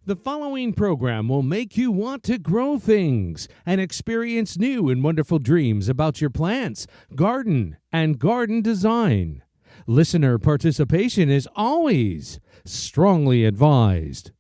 The following program will make you want to grow things and experience new and wonderful dreams about your plants, garden, and garden design. Listener participation is always strongly advised.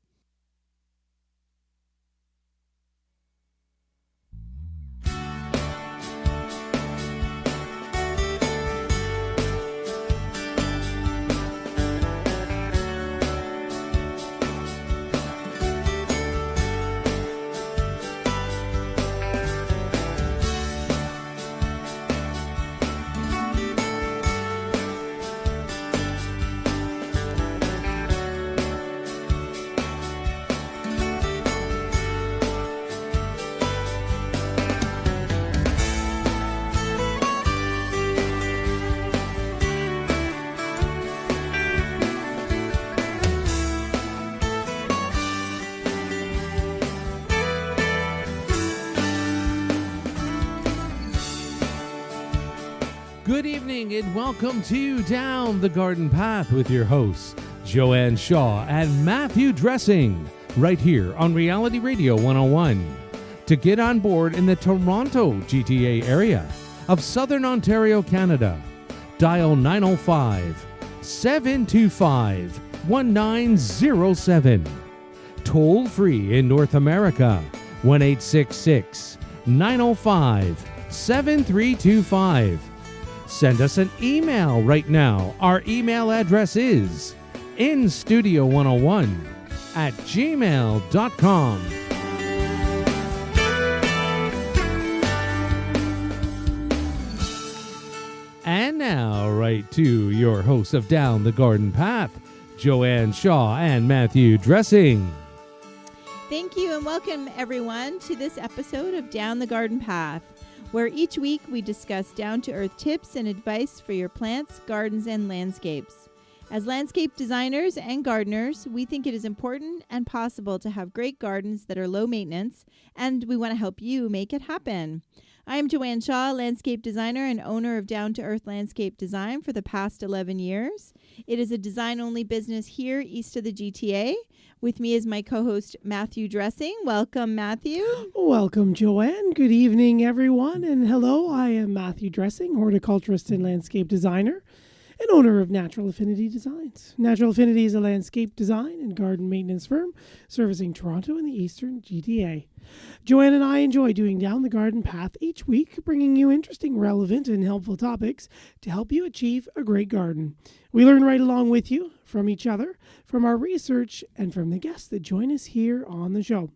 Good evening and welcome to Down the Garden Path with your hosts, Joanne Shaw and Matthew Dressing, right here on Reality Radio 101. To get on board in the Toronto GTA area of Southern Ontario, Canada, dial 905-725-1907. Toll free in North America, 1-866-905-7325. Send us an email right now. Our email address is instudio101@gmail.com. And now, right to your hosts of Down the Garden Path, Joanne Shaw and Matthew Dressing. Thank you and welcome everyone to this episode of Down the Garden Path, where each week we discuss down-to-earth tips and advice for your plants, gardens, and landscapes. As landscape designers and gardeners, we think it is important and possible to have great gardens that are low maintenance, and we want to help you make it happen. I am Joanne Shaw, landscape designer and owner of Down to Earth Landscape Design for the past 11 years. It is a design-only business here east of the GTA. With me is my co-host, Matthew Dressing. Welcome, Matthew. Welcome, Joanne. Good evening, everyone. And hello, I am Matthew Dressing, horticulturist and landscape designer and owner of Natural Affinity Designs. Natural Affinity is a landscape design and garden maintenance firm servicing Toronto and the eastern GTA. Joanne and I enjoy doing Down the Garden Path each week, bringing you interesting, relevant, and helpful topics to help you achieve a great garden. We learn right along with you, from each other, from our research, and from the guests that join us here on the show.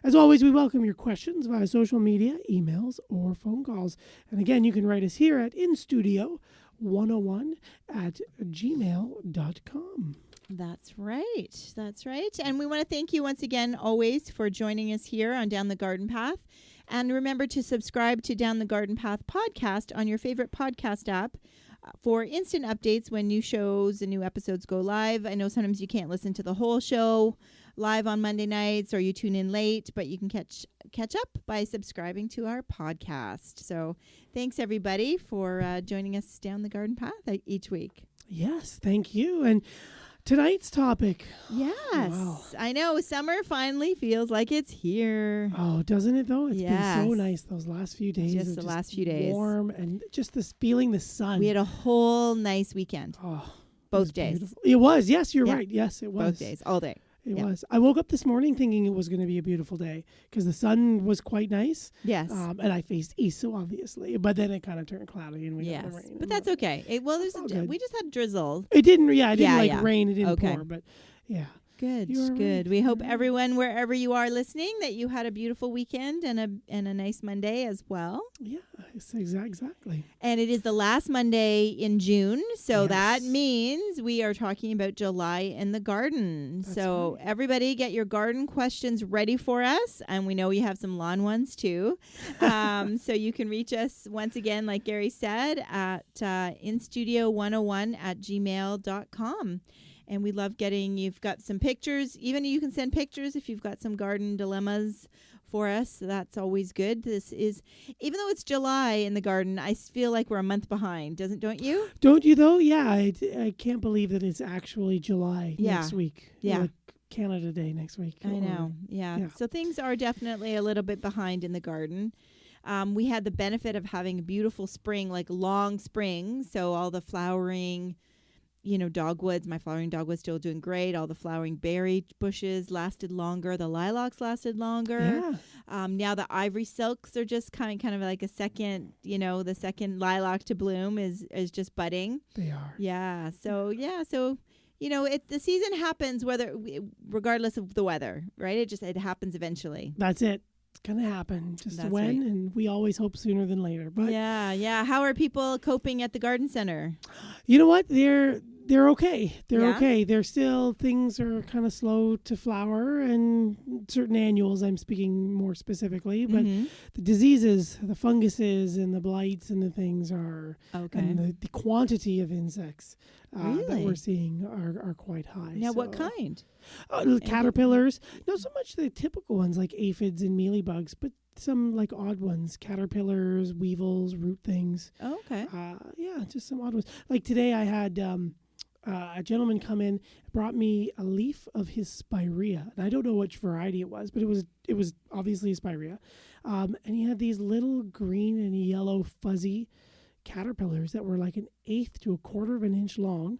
As always, we welcome your questions via social media, emails, or phone calls. And again, you can write us here at instudio101@gmail.com. That's right. That's right. And we want to thank you once again, always, for joining us here on Down the Garden Path. And remember to subscribe to Down the Garden Path podcast on your favorite podcast app for instant updates when new shows and new episodes go live. I know sometimes you can't listen to the whole show live on Monday nights or you tune in late, but you can catch up by subscribing to our podcast. So thanks, everybody, for joining us down the garden path each week. Yes, thank you. And tonight's topic. Yes. Wow. I know. Summer finally feels like it's here. Oh, doesn't it, though? It's been so nice those last few days. Just the last few days. Warm and just feeling the sun. We had a whole nice weekend. Oh, both days. Beautiful. It was. Yes, you're right. Yes, it was. Both days. All day. It was. I woke up this morning thinking it was going to be a beautiful day because the sun was quite nice. Yes. And I faced east, so obviously. But then it kind of turned cloudy and we got the rain. But that's okay. We just had drizzle. It didn't rain. It didn't pour, but yeah. Good. Right. We hope everyone, wherever you are listening, that you had a beautiful weekend and a nice Monday as well. Yeah, exactly. And it is the last Monday in June, so that means we are talking about July in the garden. That's so right. Everybody get your garden questions ready for us, and we know you have some lawn ones too. So you can reach us once again, like Gary said, at instudio101@gmail.com. And we love you've got some pictures. Even you can send pictures if you've got some garden dilemmas for us. That's always good. This is, even though it's July in the garden, I feel like we're a month behind. Don't you? Don't you though? Yeah, I can't believe that it's actually July next week. Yeah. Canada Day next week. I know. Yeah. Yeah. So things are definitely a little bit behind in the garden. We had the benefit of having a beautiful spring, like long spring. So all the flowering, dogwoods, my flowering dogwood's still doing great. All the flowering berry bushes lasted longer. The lilacs lasted longer. Yeah. Now the ivory silks are just kind of like a second, the second lilac to bloom is just budding. They are. Yeah. So, the season happens regardless of the weather, right? It happens eventually. That's it. It's going to happen. Just That's when, right. and we always hope sooner than later. But Yeah. How are people coping at the garden center? you know what? They're okay. They're Yeah? okay. Things are kind of slow to flower, and certain annuals, I'm speaking more specifically, but Mhm. the diseases, the funguses and the blights and the things are, Okay. and the quantity of insects that Really? we're seeing are quite high. Now, what So, kind? caterpillars, not so much the typical ones like aphids and mealybugs, but some like odd ones, caterpillars, weevils, root things. Oh, okay. Yeah, just some odd ones. Like today I had a gentleman come in, brought me a leaf of his spirea, and I don't know which variety it was, but it was obviously a spirea, and he had these little green and yellow fuzzy caterpillars that were like an eighth to a quarter of an inch long.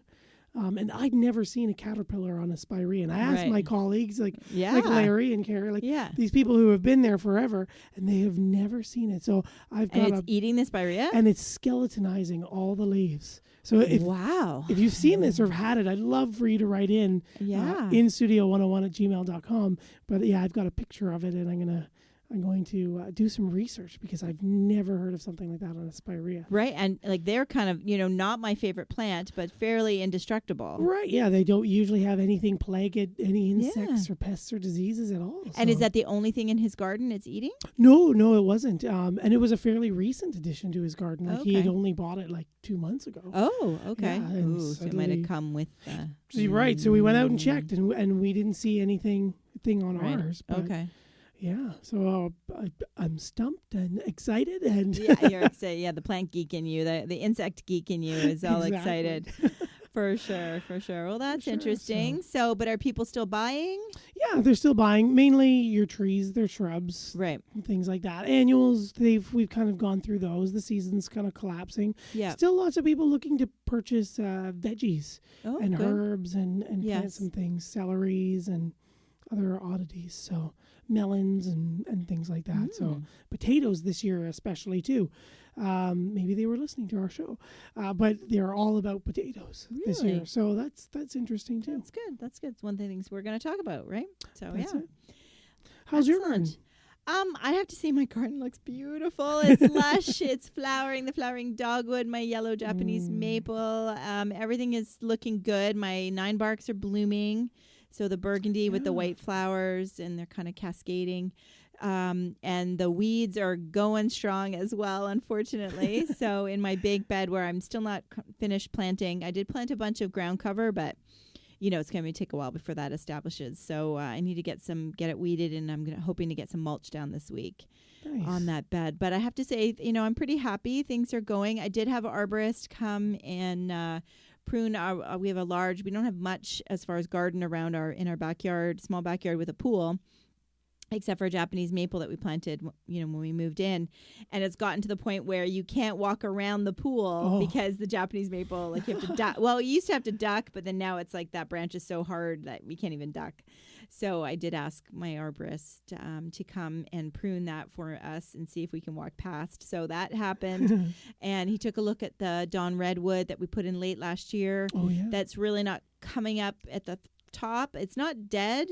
And I'd never seen a caterpillar on a spirea. And I asked Right. my colleagues, like Yeah. Larry and Carrie, Yeah. these people who have been there forever, and they have never seen it. So I've And got it's eating the spirea? and it's skeletonizing all the leaves. So Wow. if you've seen this or have had it, I'd love for you to write in Yeah. instudio101@gmail.com. But yeah, I've got a picture of it, and I'm going to do some research because I've never heard of something like that on a spirea. Right. And like they're kind of, not my favorite plant, but fairly indestructible. Right, yeah, they don't usually have anything plague it, any insects or pests or diseases at all. And is so- that the only thing in his garden it's eating? No, it wasn't. And it was a fairly recent addition to his garden. Like he had Okay. only bought it like 2 months ago. Oh, okay. Yeah, and Ooh, so it might suddenly- have come with. So you're right. So we went out and checked, and we didn't see anything on Right. ours. But Okay. Yeah. So I'm stumped and excited, and Yeah, you're excited. Yeah, the plant geek in you, the insect geek in you is all Exactly. excited. For sure. Well, that's sure, interesting. So, but are people still buying? yeah, they're still buying mainly your trees, their shrubs, Right. things like that. Annuals, we've kind of gone through those. The season's kind of collapsing. Yeah. Still lots of people looking to purchase veggies Oh, and good. herbs and plant Yes. some things, celeries and other oddities. So melons and things like that. So potatoes this year especially too. Maybe they were listening to our show, but they're all about potatoes this year. Really? So that's interesting too. That's good. It's one of the things we're going to talk about, right? So, That's yeah. it. How's your garden? Excellent. I have to say my garden looks beautiful. It's lush. It's flowering. The flowering dogwood, my yellow Japanese maple. Everything is looking good. My 9 barks are blooming. So the burgundy with the white flowers, and they're kind of cascading. And the weeds are going strong as well, unfortunately. So in my big bed where I'm still not finished planting, I did plant a bunch of ground cover, but it's going to take a while before that establishes. So I need to get it weeded, and I'm hoping to get some mulch down this week Nice. on that bed. But I have to say, I'm pretty happy. Things are going. I did have an arborist come and prune we have we don't have much as far as garden around in our backyard, small backyard with a pool, except for a Japanese maple that we planted, when we moved in. And it's gotten to the point where you can't walk around the pool because the Japanese maple, like you have to duck. Well, you used to have to duck, but then now it's like that branch is so hard that we can't even duck. So I did ask my arborist to come and prune that for us and see if we can walk past. So that happened. And he took a look at the Dawn redwood that we put in late last year. Oh yeah. That's really not coming up at the top. It's not dead.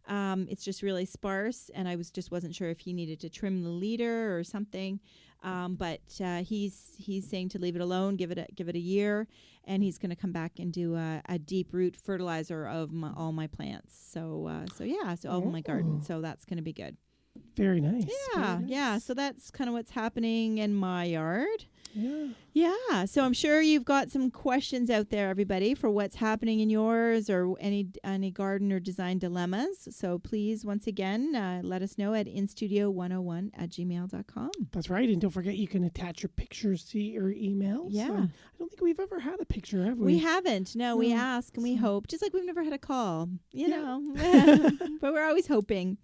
It's just really sparse, and I wasn't sure if he needed to trim the leader or something. But he's saying to leave it alone, give it a year, and he's going to come back and do a deep root fertilizer of all my plants. So all of my garden. So that's going to be good. Very nice. Yeah, Very yeah. nice. So that's kind of what's happening in my yard. Yeah, so I'm sure you've got some questions out there, everybody, for what's happening in yours or any garden or design dilemmas. So please, once again, let us know at instudio101@gmail.com. That's right. And don't forget, you can attach your pictures to your emails. Yeah. I don't think we've ever had a picture, have we? We haven't. No, we ask and we hope. Just like we've never had a call, you know. But we're always hoping.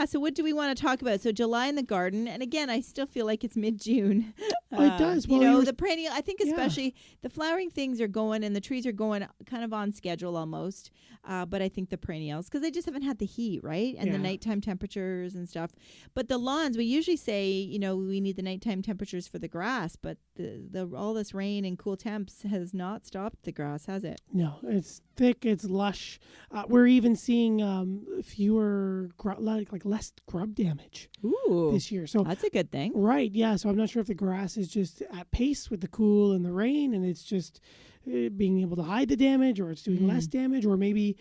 So what do we want to talk about? So July in the garden. And again, I still feel like it's mid-June. It does. Well, you know, the perennial, I think especially the flowering things are going and the trees are going kind of on schedule almost. But I think the perennials, because they just haven't had the heat, right? And the nighttime temperatures and stuff. But the lawns, we usually say, you know, we need the nighttime temperatures for the grass. But the all this rain and cool temps has not stopped the grass, has it? No, it's thick, it's lush. We're even seeing fewer, less grub damage this year. So that's a good thing. Right, yeah. So I'm not sure if the grass is just at pace with the cool and the rain and it's just being able to hide the damage, or it's doing less damage, or maybe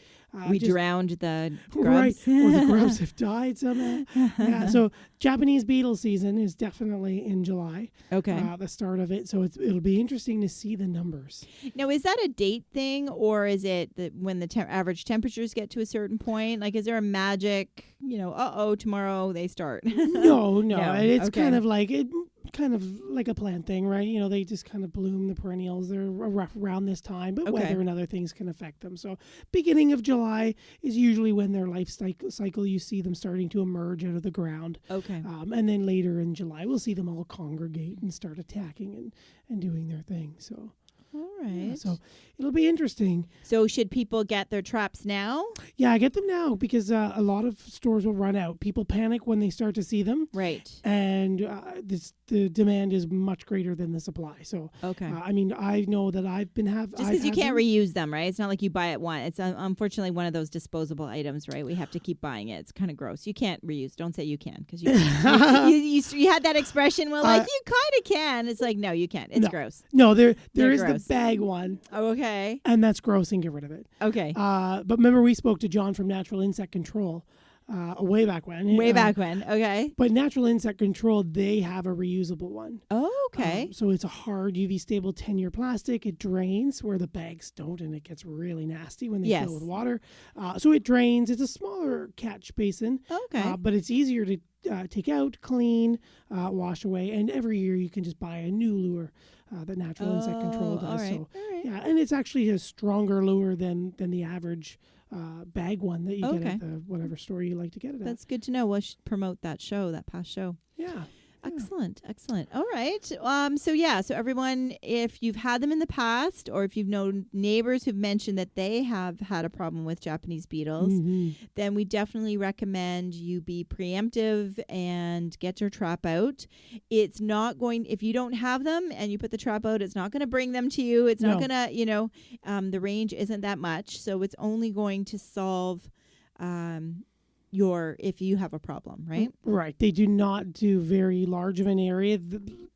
we drowned the grubs. Right, or the grubs have died somehow. Yeah, so Japanese beetle season is definitely in July. Okay. The start of it. So it'll be interesting to see the numbers. Now, is that a date thing, or is it that when the average temperatures get to a certain point? Like, is there a magic, you know, tomorrow they start? No. It's kind of like a plant thing, right? You know, they just kind of bloom, the perennials. They're around this time, but weather and other things can affect them. So beginning of July is usually when their life cycle, you see them starting to emerge out of the ground. Okay. And then later in July, we'll see them all congregate and start attacking and doing their thing. So. All right. Yeah, so it'll be interesting. So should people get their traps now? Yeah, get them now because a lot of stores will run out. People panic when they start to see them. Right. And the demand is much greater than the supply. So, I mean, I know that I've been just because you can't reuse them, right? It's not like you buy it once. It's unfortunately one of those disposable items, right? We have to keep buying it. It's kind of gross. You can't reuse. Don't say you can, because you had that expression. Well, like you kind of can. It's like, no, you can't. It's gross. No, there is gross. the bag one. Oh, okay. And that's gross, and get rid of it. Okay. But remember, we spoke to John from Natural Insect Control way back when. Okay. But Natural Insect Control, they have a reusable one. Oh, okay. So it's a hard UV stable 10-year plastic. It drains where the bags don't, and it gets really nasty when they fill with water. So it drains. It's a smaller catch basin. Okay. But it's easier to take out, clean, wash away, and every year you can just buy a new lure that Natural Insect Control does. All right. Yeah, and it's actually a stronger lure than the average bag one that you get at the whatever store you like to get it at. That's good to know. We'll promote that past show. Yeah. Excellent. All right. So everyone, if you've had them in the past, or if you've known neighbors who've mentioned that they have had a problem with Japanese beetles, then we definitely recommend you be preemptive and get your trap out. It's not going, if you don't have them and you put the trap out, it's not going to bring them to you. It's not going to, the range isn't that much. So it's only going to solve if you have a problem, right? Right. They do not do very large of an area,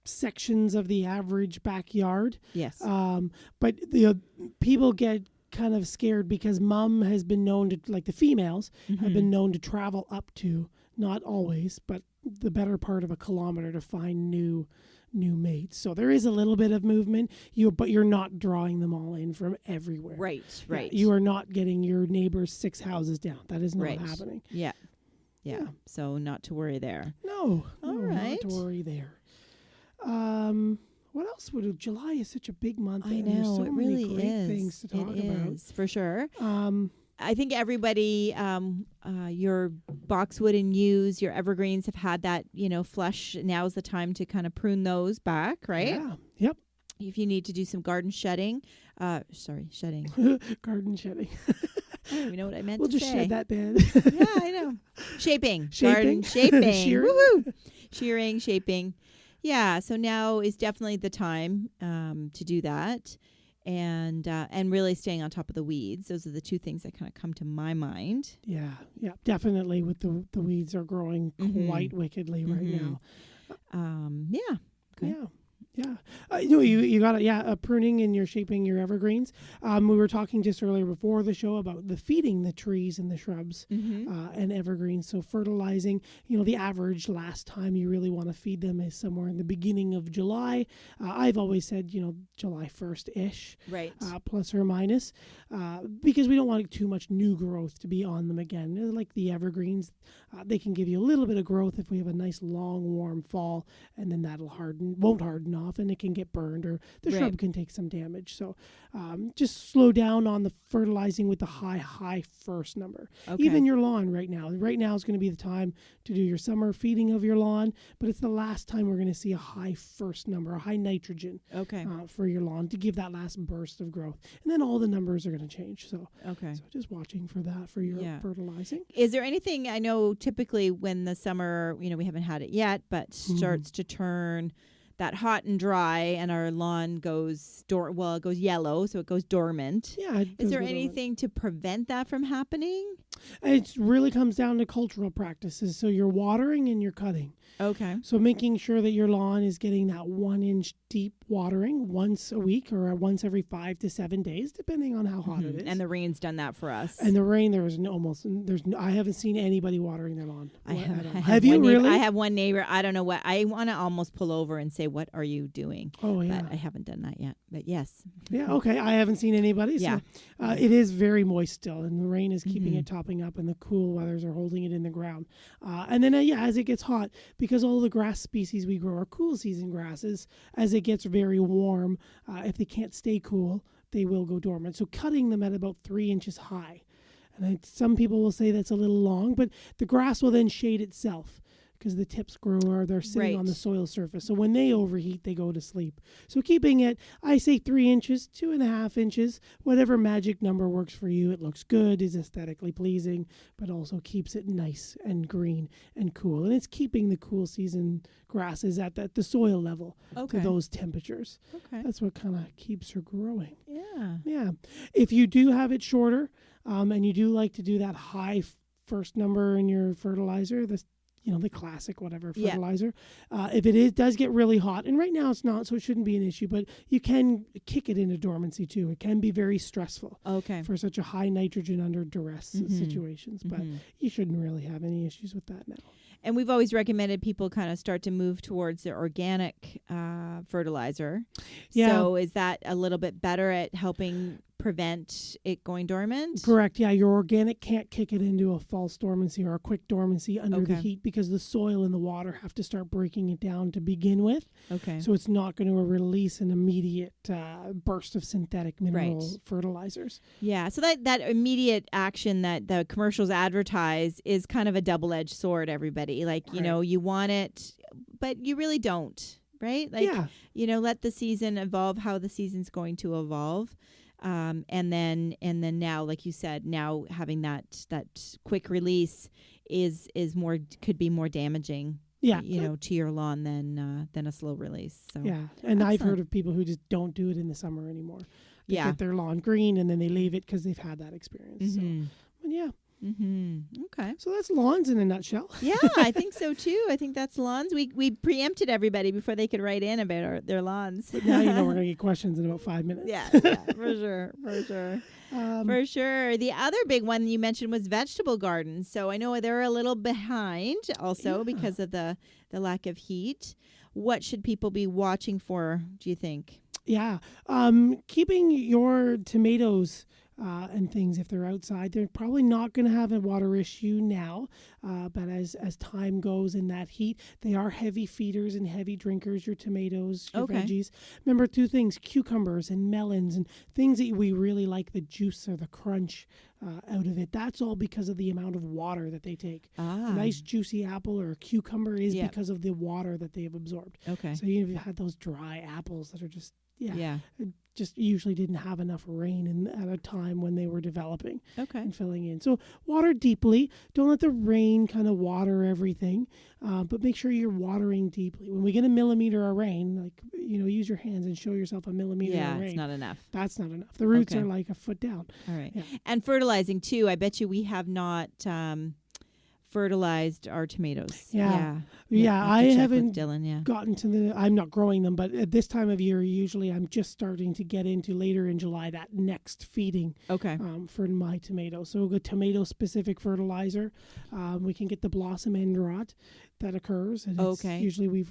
sections of the average backyard. Yes. But the people get kind of scared because mom has been known to, like the females, have been known to travel up to, not always, but the better part of a kilometer to find new mates. So there is a little bit of movement, but you're not drawing them all in from everywhere. Right. Yeah, you are not getting your neighbor's 6 houses down. That is not happening. Yeah. So not to worry there. No. All right. Not to worry there. What else July is such a big month. I know. There's so it many really great is. things to talk about. For sure. I think everybody, your boxwood and yews, your evergreens have had that, flush. Now's the time to kind of prune those back, right? Yeah. Yep. If you need to do some garden shedding. Shedding. Garden shedding. I don't even know what I meant to say. We'll just shed that bed. Yeah, I know. Shaping. Garden shaping. Shearing. Woohoo. Shearing, shaping. Yeah, so now is definitely the time to do that. And really staying on top of the weeds. Those are the two things that kind of come to my mind. Yeah, definitely. With the weeds are growing quite wickedly right now. Yeah. Okay. Yeah. You got it. Yeah. Pruning and you're shaping your evergreens. We were talking just earlier before the show about the feeding the trees and the shrubs and evergreens. So fertilizing, the average last time you really want to feed them is somewhere in the beginning of July. I've always said, July 1st-ish. Right. Plus or minus, because we don't want too much new growth to be on them again. Like the evergreens, they can give you a little bit of growth if we have a nice long warm fall, and then that'll won't harden off, and it can get burned, or the shrub can take some damage. So just slow down on the fertilizing with the high first number. Okay. Even your lawn right now is going to be the time to do your summer feeding of your lawn, but it's the last time we're going to see a high first number, a high nitrogen for your lawn to give that last burst of growth. And then all the numbers are going to change. So just watching for that for your fertilizing. Is there anything, I know typically when the summer, we haven't had it yet, but starts to turn that hot and dry, and our lawn goes it goes yellow, so it goes dormant. Yeah. Is there anything to prevent that from happening? It really comes down to cultural practices. So you're watering and you're cutting. Okay. So making sure that your lawn is getting that 1 inch deep watering once a week or once every 5 to 7 days, depending on how hot it is. And the rain's done that for us. And the rain, I haven't seen anybody watering their lawn. Have you really? I have one neighbor. I don't know what. I want to almost pull over and say, "What are you doing?" Oh yeah. But I haven't done that yet. But yes. Yeah. Okay. I haven't seen anybody. Yeah. So, it is very moist still, and the rain is keeping it topping up, and the cool weathers are holding it in the ground. And then as it gets hot, because all the grass species we grow are cool season grasses, as it gets very warm, if they can't stay cool, they will go dormant. So cutting them at about 3 inches high. And some people will say that's a little long, but the grass will then shade itself because the tips grow or they're sitting on the soil surface. So when they overheat, they go to sleep. So keeping it, I say 3 inches, 2.5 inches, whatever magic number works for you. It looks good, is aesthetically pleasing, but also keeps it nice and green and cool. And it's keeping the cool season grasses at the soil level to those temperatures. Okay. That's what kind of keeps her growing. Yeah. Yeah. If you do have it shorter, and you do like to do that high first number in your fertilizer, the classic whatever fertilizer. If it does get really hot, and right now it's not, so it shouldn't be an issue, but you can kick it into dormancy too. It can be very stressful for such a high nitrogen under duress situations, but you shouldn't really have any issues with that now. And we've always recommended people kind of start to move towards the organic fertilizer. Yeah. So is that a little bit better at helping prevent it going dormant? Correct. Yeah, your organic can't kick it into a false dormancy or a quick dormancy under the heat because the soil and the water have to start breaking it down to begin with. Okay. So it's not going to release an immediate burst of synthetic mineral fertilizers. Yeah. So that immediate action that the commercials advertise is kind of a double-edged sword, everybody. Like, you want it, but you really don't, right? Like, let the season evolve how the season's going to evolve. And then now, like you said, now having that quick release could be more damaging, to your lawn than a slow release. So yeah, and I've heard of people who just don't do it in the summer anymore. They get their lawn green and then they leave it because they've had that experience. So, but yeah. Okay. So that's lawns in a nutshell. Yeah, I think so too. I think that's lawns. We preempted everybody before they could write in about their lawns. But now we're going to get questions in about 5 minutes. Yeah, for sure. For sure. The other big one you mentioned was vegetable gardens. So I know they're a little behind also because of the lack of heat. What should people be watching for, do you think? Yeah. Keeping your tomatoes and things, if they're outside, they're probably not going to have a water issue now. But as time goes in that heat, they are heavy feeders and heavy drinkers, your tomatoes, your veggies. Remember 2 things, cucumbers and melons and things that we really like the juice or the crunch out of it. That's all because of the amount of water that they take. A nice juicy apple or a cucumber is because of the water that they have absorbed. Okay. So you've had those dry apples that are just just usually didn't have enough rain at a time when they were developing and filling in. So water deeply. Don't let the rain kind of water everything, but make sure you're watering deeply. When we get a millimeter of rain, use your hands and show yourself a millimeter of rain. Yeah, it's not enough. That's not enough. The roots are like a foot down. All right. Yeah. And fertilizing too. I bet you we have not fertilized our tomatoes. Yeah. I I have to check with haven't Dylan. Yeah. gotten to I'm not growing them, but at this time of year, usually I'm just starting to get into later in July, that next feeding Okay. for my tomatoes. So a tomato-specific fertilizer. We can get the blossom end rot that occurs. And it's Okay. usually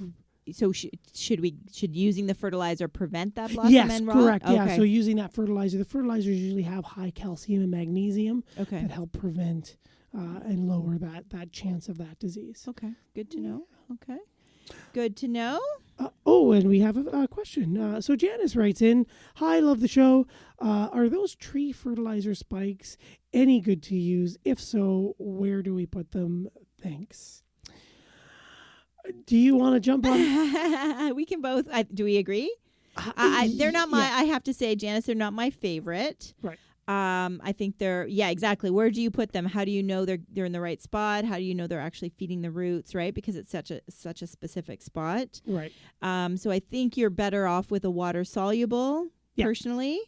So should using the fertilizer prevent that blossom end rot? Yes, correct. Okay. Yeah, so using that fertilizer, the fertilizers usually have high calcium and magnesium Okay. that help prevent and lower that chance of that disease. Okay. Good to know. Okay. Good to know. And we have a question. So Janice writes in, "Hi, love the show. Are those tree fertilizer spikes any good to use? If so, where do we put them? Thanks." Do you want to jump on? We can both. Do we agree? They're not my. I have to say, Janice, they're not my favorite. Right. I think they're. Yeah, exactly. Where do you put them? How do you know they're in the right spot? How do you know they're actually feeding the roots? Right, because it's such a specific spot. Right. So I think you're better off with a water soluble. Yeah. Personally.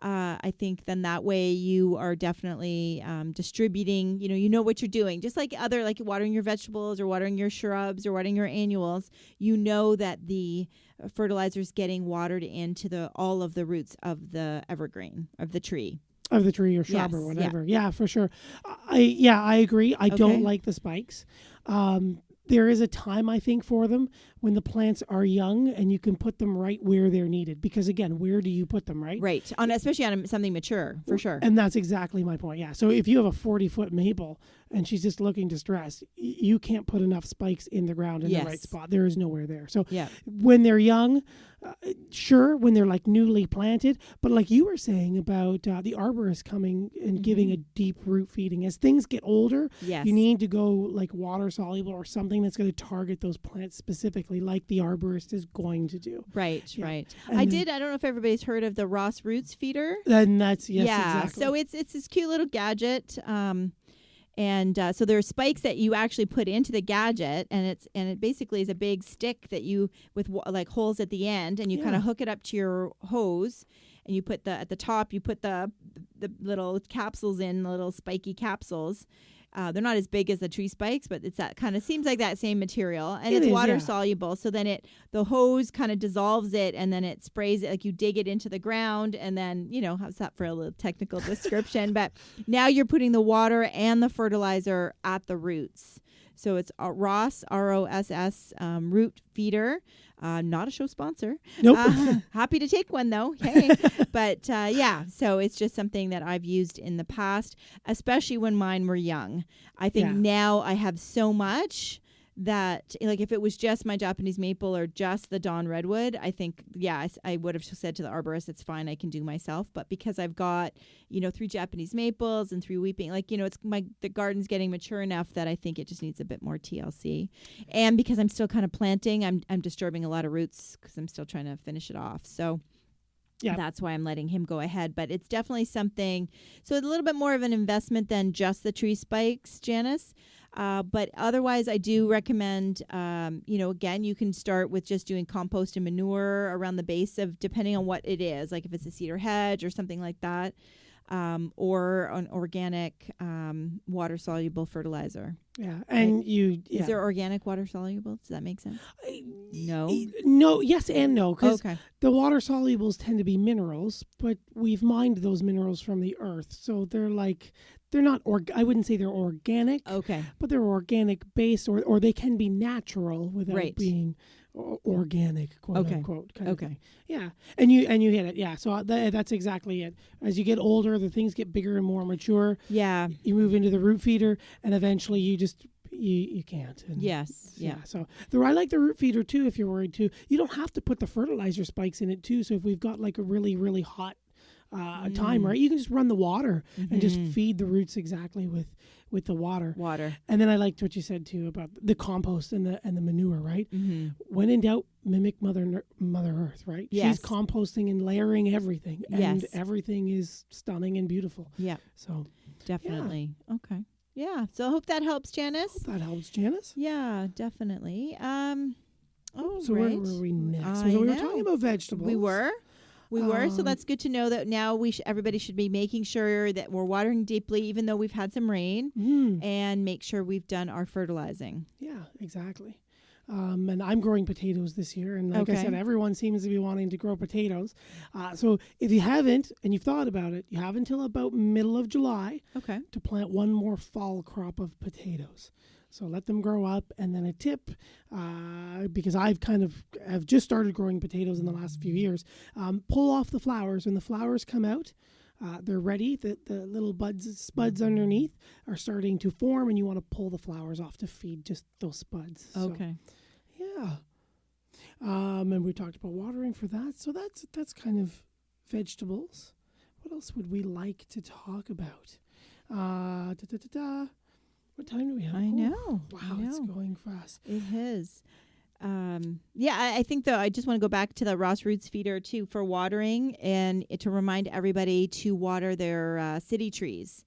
I think then that way you are definitely distributing, you know what you're doing. Just like watering your vegetables or watering your shrubs or watering your annuals, you know that the fertilizer is getting watered into all of the roots of the evergreen, of the tree. Of the tree or shrub Yes, or whatever. Yeah, for sure. I agree. I don't Okay. like the spikes. There is a time, I think, for them when the plants are young and you can put them right where they're needed. Because, again, where do you put them, right? Right. Especially on something mature, for sure. And that's exactly my point, yeah. So if you have a 40-foot maple and she's just looking distressed, you can't put enough spikes in the ground in the right spot. There is nowhere there. So when they're young, sure, when they're like newly planted, but like you were saying about the arborist coming and giving a deep root feeding. As things get older, you need to go like water soluble or something that's going to target those plants specifically, like the arborist is going to do. Right. And I don't know if everybody's heard of the Ross Roots feeder. And that's, exactly. So it's this cute little gadget. And so there are spikes that you actually put into the gadget, and it basically is a big stick that you with like holes at the end, and you kind of hook it up to your hose, and you put at the top you put the little capsules in, the little spiky capsules. They're not as big as the tree spikes, but it's that kind of seems like that same material, and it's water soluble. So then the hose kind of dissolves it, and then it sprays it, like you dig it into the ground, and then how's that for a little technical description? But now you're putting the water and the fertilizer at the roots. So it's Ross, ROSS root feeder. Not a show sponsor. Nope. Happy to take one though. Hey, but so it's just something that I've used in the past, especially when mine were young. I think now I have so much that, like, if it was just my Japanese maple or just the Dawn redwood, I think, I would have said to the arborist, it's fine, I can do myself. But because I've got, 3 Japanese maples and 3 weeping, the garden's getting mature enough that I think it just needs a bit more TLC. And because I'm still kind of planting, I'm disturbing a lot of roots because I'm still trying to finish it off. So that's why I'm letting him go ahead. But it's definitely something, so it's a little bit more of an investment than just the tree spikes, Janice. But otherwise, I do recommend, again, you can start with just doing compost and manure around the base of, depending on what it is, like if it's a cedar hedge or something like that, or an organic water-soluble fertilizer. Yeah, and Is there organic water-soluble? Does that make sense? No? No, yes and no, because Okay. the water-solubles tend to be minerals, but we've mined those minerals from the earth, so they're not, I wouldn't say they're organic, but they're organic based, or they can be natural without being organic, quote unquote, kind of thing. Yeah, and you hit it. Yeah, so that's exactly it. As you get older, the things get bigger and more mature. Yeah, you move into the root feeder, and eventually you just you can't. And so I like the root feeder too. If you're worried too, you don't have to put the fertilizer spikes in it too. So if we've got like a really really hot time, right? You can just run the water and just feed the roots exactly with the water. And then I liked what you said too about the compost and the manure, right? When in doubt, mimic Mother Earth, right? Yes. She's composting and layering everything, and everything is stunning and beautiful. Yeah. So definitely. Yeah. Okay. Yeah. So I hope that helps, Janice. Yeah, definitely. So where were we next? We were talking about vegetables. We were. We were, so that's good to know that now everybody should be making sure that we're watering deeply, even though we've had some rain, and make sure we've done our fertilizing. Yeah, exactly. And I'm growing potatoes this year. And like I said, everyone seems to be wanting to grow potatoes. So if you haven't, and you've thought about it, you have until about middle of July to plant one more fall crop of potatoes. So let them grow up. And then a tip, because I've just started growing potatoes in the last few years, pull off the flowers. When the flowers come out, they're ready. The little spuds underneath are starting to form, and you want to pull the flowers off to feed just those spuds. Okay. So, yeah. And we talked about watering for that. So that's kind of vegetables. What else would we like to talk about? What time do we have? I know. Wow, it's going fast. It is. I think though, I just want to go back to the Ross Roots feeder too for watering, and to remind everybody to water their city trees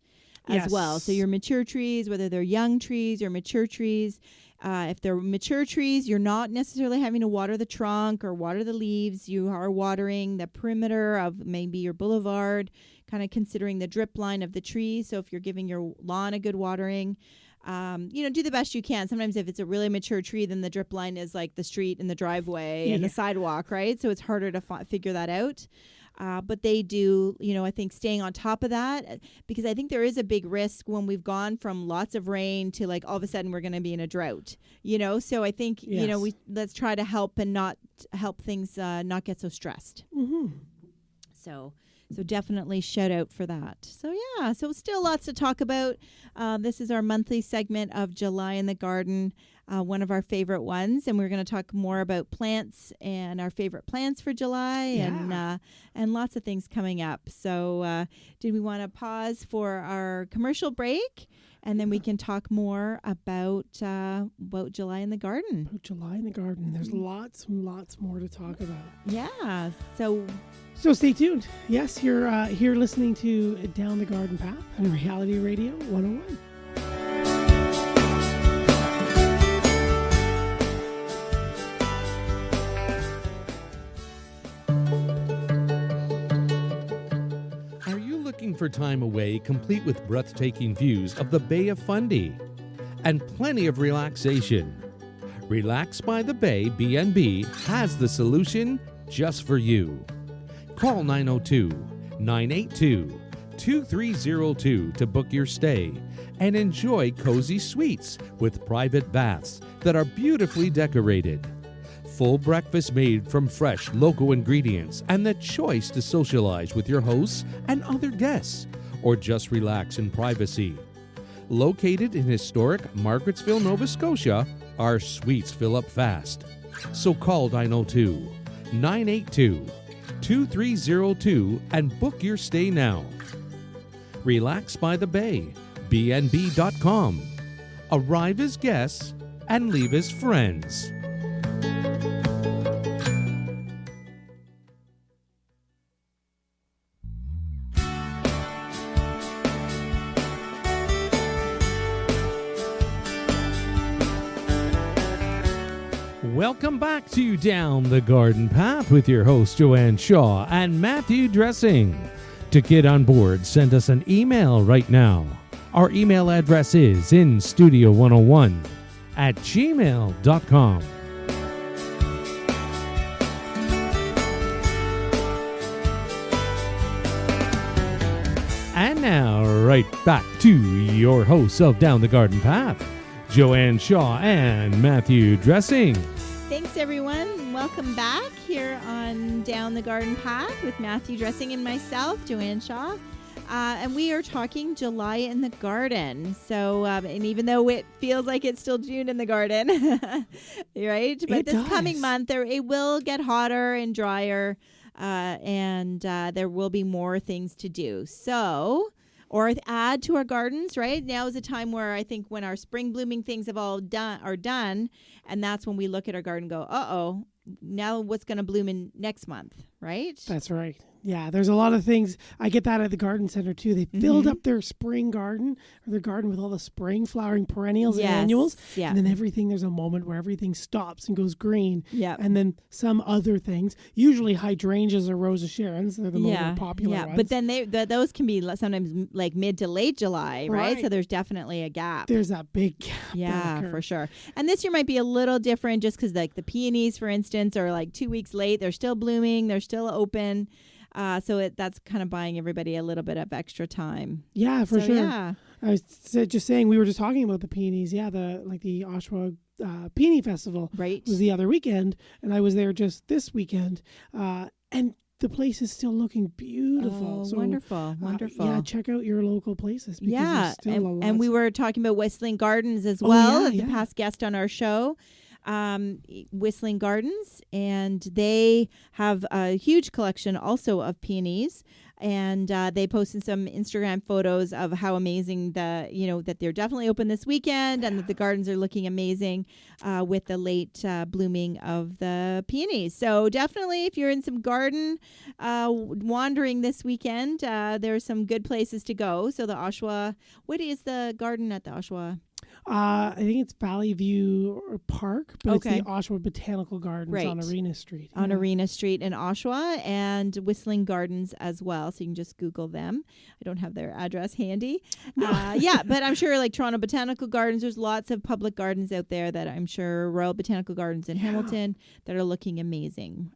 as well. So your mature trees, whether they're young trees or mature trees, if they're mature trees, you're not necessarily having to water the trunk or water the leaves. You are watering the perimeter of maybe your boulevard, kind of considering the drip line of the tree. So if you're giving your lawn a good watering, do the best you can. Sometimes if it's a really mature tree, then the drip line is like the street and the driveway and the sidewalk, right? So it's harder to figure that out. But they do, I think staying on top of that, because I think there is a big risk when we've gone from lots of rain to like all of a sudden we're going to be in a drought, So I think, let's try to help and not help things not get so stressed. Mm-hmm. So definitely shout out for that. So still lots to talk about. This is our monthly segment of July in the Garden, one of our favorite ones. And we're going to talk more about plants and our favorite plants for July and lots of things coming up. So did we want to pause for our commercial break? And then we can talk more about July in the Garden. About July in the Garden. There's lots and lots more to talk about. Yeah. So stay tuned. Yes, you're here listening to Down the Garden Path on Reality Radio 101. Looking for time away complete with breathtaking views of the Bay of Fundy and plenty of relaxation? Relax by the Bay B&B has the solution just for you. Call 902-982-2302 to book your stay and enjoy cozy suites with private baths that are beautifully decorated. Full breakfast made from fresh local ingredients and the choice to socialize with your hosts and other guests or just relax in privacy. Located in historic Margarettsville, Nova Scotia, our suites fill up fast. So call 902-982-2302 and book your stay now. Relax by the Bay, bnb.com. Arrive as guests and leave as friends. Welcome back to Down the Garden Path with your host Joanne Shaw and Matthew Dressing. To get on board, send us an email right now. Our email address is instudio101@gmail.com. And now, right back to your hosts of Down the Garden Path, Joanne Shaw and Matthew Dressing. Thanks, everyone. Welcome back here on Down the Garden Path with Matthew Dressing and myself, Joanne Shaw. And we are talking July in the garden. So, and even though it feels like it's still June in the garden, right? But this coming month, it will get hotter and drier, and there will be more things to do. So, or add to our gardens, right? Now is a time where I think when our spring blooming things are done, and that's when we look at our garden and go, now what's going to bloom in next month, right? That's right. Yeah, there's a lot of things. I get that at the garden center too. They filled up their spring garden or their garden with all the spring flowering perennials and annuals. Yeah. And then there's a moment where everything stops and goes green. Yeah. And then some other things, usually hydrangeas or Rose of Sharons. They're the more popular ones. But then those can be sometimes like mid to late July, right? So there's definitely a gap. There's that big gap. Yeah, for sure. And this year might be a little different just because like the peonies, for instance, are like 2 weeks late. They're still blooming. They're still open. So that's kind of buying everybody a little bit of extra time. Yeah, for sure. Yeah. I was just saying, we were just talking about the peonies. Yeah, the Oshawa Peony Festival was the other weekend, and I was there just this weekend. And the place is still looking beautiful. Oh, so, wonderful. Yeah, check out your local places. Because and we were talking about Whistling Gardens as well, the past guest on our show. Whistling Gardens, and they have a huge collection also of peonies, and they posted some Instagram photos of how amazing that they're definitely open this weekend and that the gardens are looking amazing with the late blooming of the peonies. So definitely if you're in some garden wandering this weekend, there are some good places to go. So the Oshawa, what is the garden at the Oshawa? I think it's Valley View Park, but it's the Oshawa Botanical Gardens on Arena Street. On Arena Street in Oshawa, and Whistling Gardens as well. So you can just Google them. I don't have their address handy. But I'm sure like Toronto Botanical Gardens, there's lots of public gardens out there that I'm sure Royal Botanical Gardens in Hamilton that are looking amazing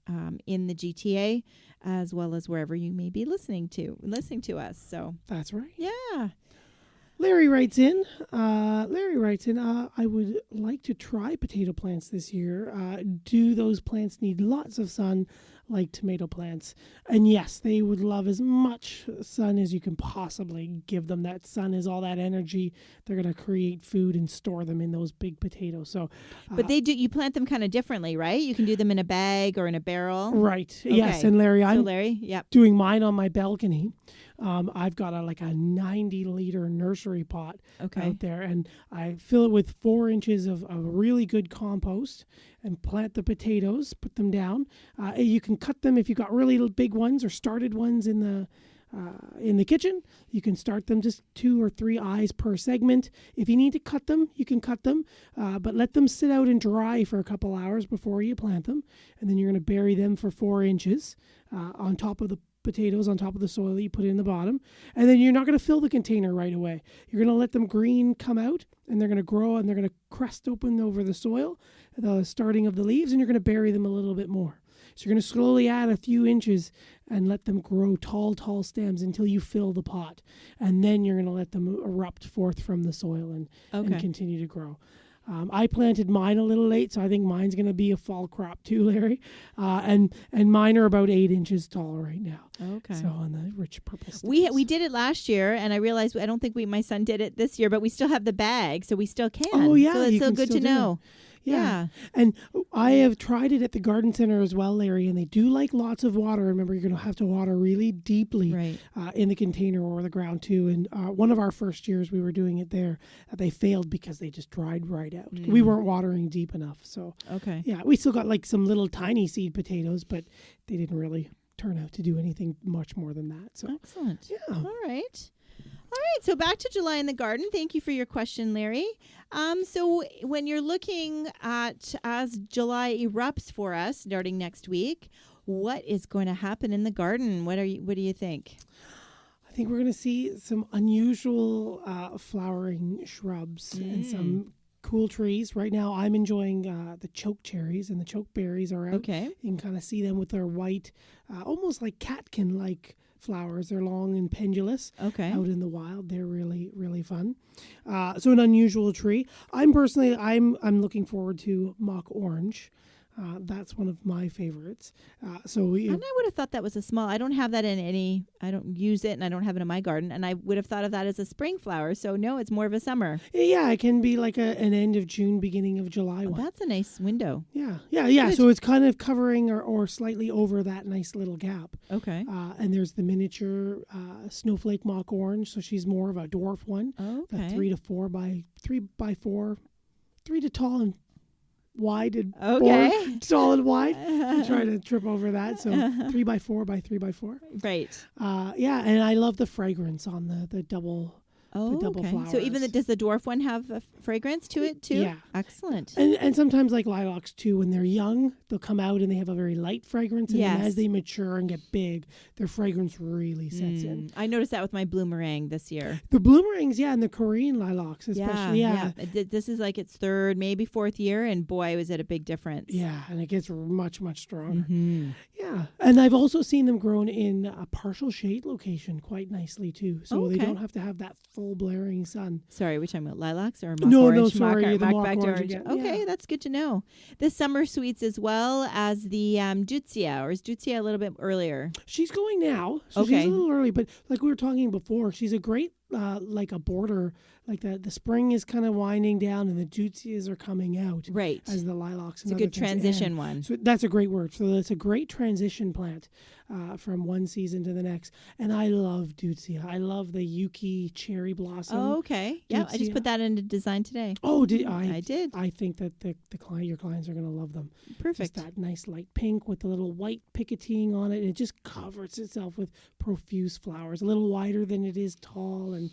in the GTA as well as wherever you may be listening to us. So that's right. Yeah. Larry writes in, I would like to try potato plants this year. Do those plants need lots of sun like tomato plants? And yes, they would love as much sun as you can possibly give them. That sun is all that energy. They're going to create food and store them in those big potatoes. So, but you plant them kind of differently, right? You can do them in a bag or in a barrel. Right. Okay. Yes. And Larry, I'm doing mine on my balcony. I've got a 90-liter nursery pot out there, and I fill it with 4 inches of really good compost and plant the potatoes, put them down. You can cut them if you've got really big ones or started ones in the kitchen. You can start them just 2 or 3 eyes per segment. If you need to cut them, you can cut them, but let them sit out and dry for a couple hours before you plant them, and then you're going to bury them for 4 inches on top of the potatoes, on top of the soil that you put in the bottom. And then you're not going to fill the container right away. You're going to let them green come out, and they're going to grow, and they're going to crust open over the soil, the starting of the leaves, and you're going to bury them a little bit more. So you're going to slowly add a few inches and let them grow tall stems until you fill the pot. And then you're going to let them erupt forth from the soil and continue to grow. I planted mine a little late, so I think mine's going to be a fall crop too, Larry. And mine are about 8 inches tall right now. Okay. So on the rich purple stems. We did it last year, and I realized I don't think my son did it this year, but we still have the bag, so we still can. Oh yeah, so it's still good to know. Yeah. And I have tried it at the garden center as well, Larry, and they do like lots of water. Remember, you're going to have to water really deeply in the container or the ground too. And one of our first years we were doing it there, they failed because they just dried right out. We weren't watering deep enough. So yeah, we still got some little tiny seed potatoes, but they didn't really turn out to do anything much more than that. So excellent. Yeah. All right. So back to July in the garden. Thank you for your question, Larry. So when you're looking at as July erupts for us starting next week, what is going to happen in the garden? What do you think? I think we're going to see some unusual flowering shrubs and some cool trees. Right now I'm enjoying the choke cherries, and the choke berries are out. Okay. You can kind of see them with their white, almost like catkin-like flowers. They're long and pendulous out in the wild. They're really, really fun. So an unusual tree. I'm looking forward to mock orange. That's one of my favorites. And I would have thought that was a small. I don't have that in any. I don't use it, and I don't have it in my garden. And I would have thought of that as a spring flower. So no, it's more of a summer. Yeah, it can be like an end of June, beginning of July one. That's a nice window. Yeah. Good. So it's kind of covering or slightly over that nice little gap. Okay. And there's the miniature snowflake mock orange. So she's more of a dwarf one. Okay. 3 to 4 by 3 by 4, 3 to tall and wide and Okay. tall and wide. I try to trip over that. So 3x4 by 3x4. Right. Yeah, and I love the fragrance on the double. Oh, double okay. flowers. So even does the dwarf one have a fragrance to it too? Yeah. Excellent. And sometimes like lilacs too, when they're young, they'll come out and they have a very light fragrance. And then as they mature and get big, their fragrance really sets in. I noticed that with my bloomerang this year. The bloomerangs, and the Korean lilacs especially. Yeah. This is like its third, maybe fourth year, and boy, was it a big difference. Yeah, and it gets much, much stronger. Mm-hmm. Yeah, and I've also seen them grown in a partial shade location quite nicely too. So they don't have to have that full blaring sun. Sorry, which I'm lilacs or orange? Sorry, the mock orange. Again. Okay, that's good to know. The summer sweets as well as the Jutsia, or is Jutsia a little bit earlier? She's going now. So she's a little early, but like we were talking before, she's a great like a border, like the spring is kind of winding down and the Jutsias are coming out. Right. As the lilacs. It's a good transition one. So that's a great word. So that's a great transition plant from one season to the next. And I love Jutsia. I love the Yuki cherry blossom. Oh, okay. Yeah, Jutsia. I just put that into design today. Oh, did I did. I think that your clients are going to love them. Perfect. Just that nice light pink with the little white picketing on it. And it just covers itself with profuse flowers, a little wider than it is tall. And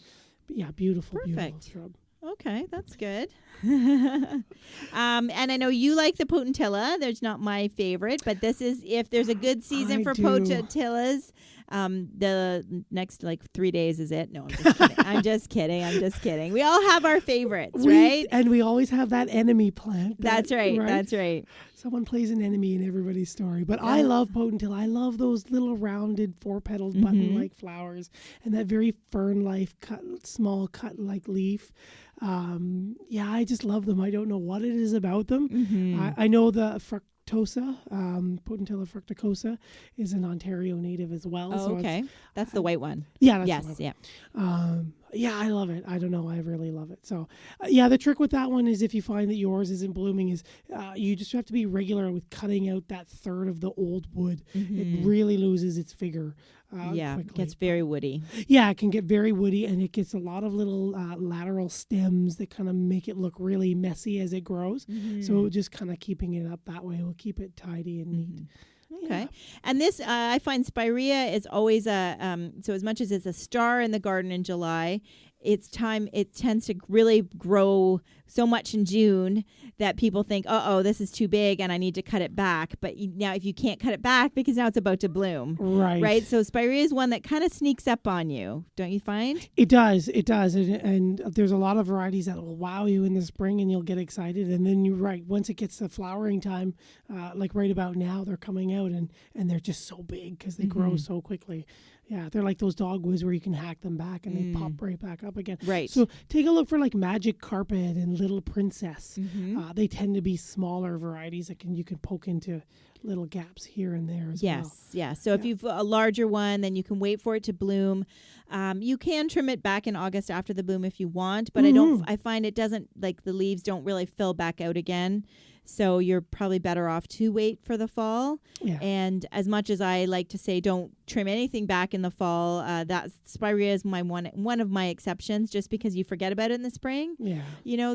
yeah, beautiful shrub. Okay, that's good. And I know you like the potentilla. There's not my favorite, but this is, if there's a good season for potentillas, the next 3 days is it. No, I'm just kidding. I'm just kidding. We all have our favorites, right? And we always have that enemy plant. That's right. That's right. Someone plays an enemy in everybody's story. But I love potentilla. I love those little rounded 4-petaled button-like flowers and that very fern-like small cut-like leaf. I just love them. I don't know what it is about them. I know the fructosa, potentilla fructicosa, is an Ontario native as well. Oh, so okay. That's the white one. Yeah. Yes. Yeah. I love it. I don't know. I really love it. So, the trick with that one is if you find that yours isn't blooming is you just have to be regular with cutting out that third of the old wood. It really loses its vigor quickly. It gets very woody. Yeah, it can get very woody, and it gets a lot of little lateral stems that kind of make it look really messy as it grows. So just kind of keeping it up that way will keep it tidy and neat. Okay. Yeah. And this, I find spirea is always so as much as it's a star in the garden in July, it tends to really grow so much in June that people think, this is too big and I need to cut it back. But now if you can't cut it back because now it's about to bloom. Right. So spirea is one that kind of sneaks up on you, don't you find? It does. And there's a lot of varieties that will wow you in the spring and you'll get excited. And then you're right. Once it gets to flowering time, like right about now, they're coming out and they're just so big because they grow so quickly. Yeah, they're like those dogwoods where you can hack them back and they pop right back up again. Right. So take a look for like Magic Carpet and Little Princess. They tend to be smaller varieties that you can poke into little gaps here and there as well. Yeah. So if you've a larger one, then you can wait for it to bloom. You can trim it back in August after the bloom if you want, but I find it doesn't, like the leaves don't really fill back out again. So you're probably better off to wait for the fall. Yeah. And as much as I like to say don't trim anything back in the fall, that spirea is one of my exceptions, just because you forget about it in the spring. Yeah.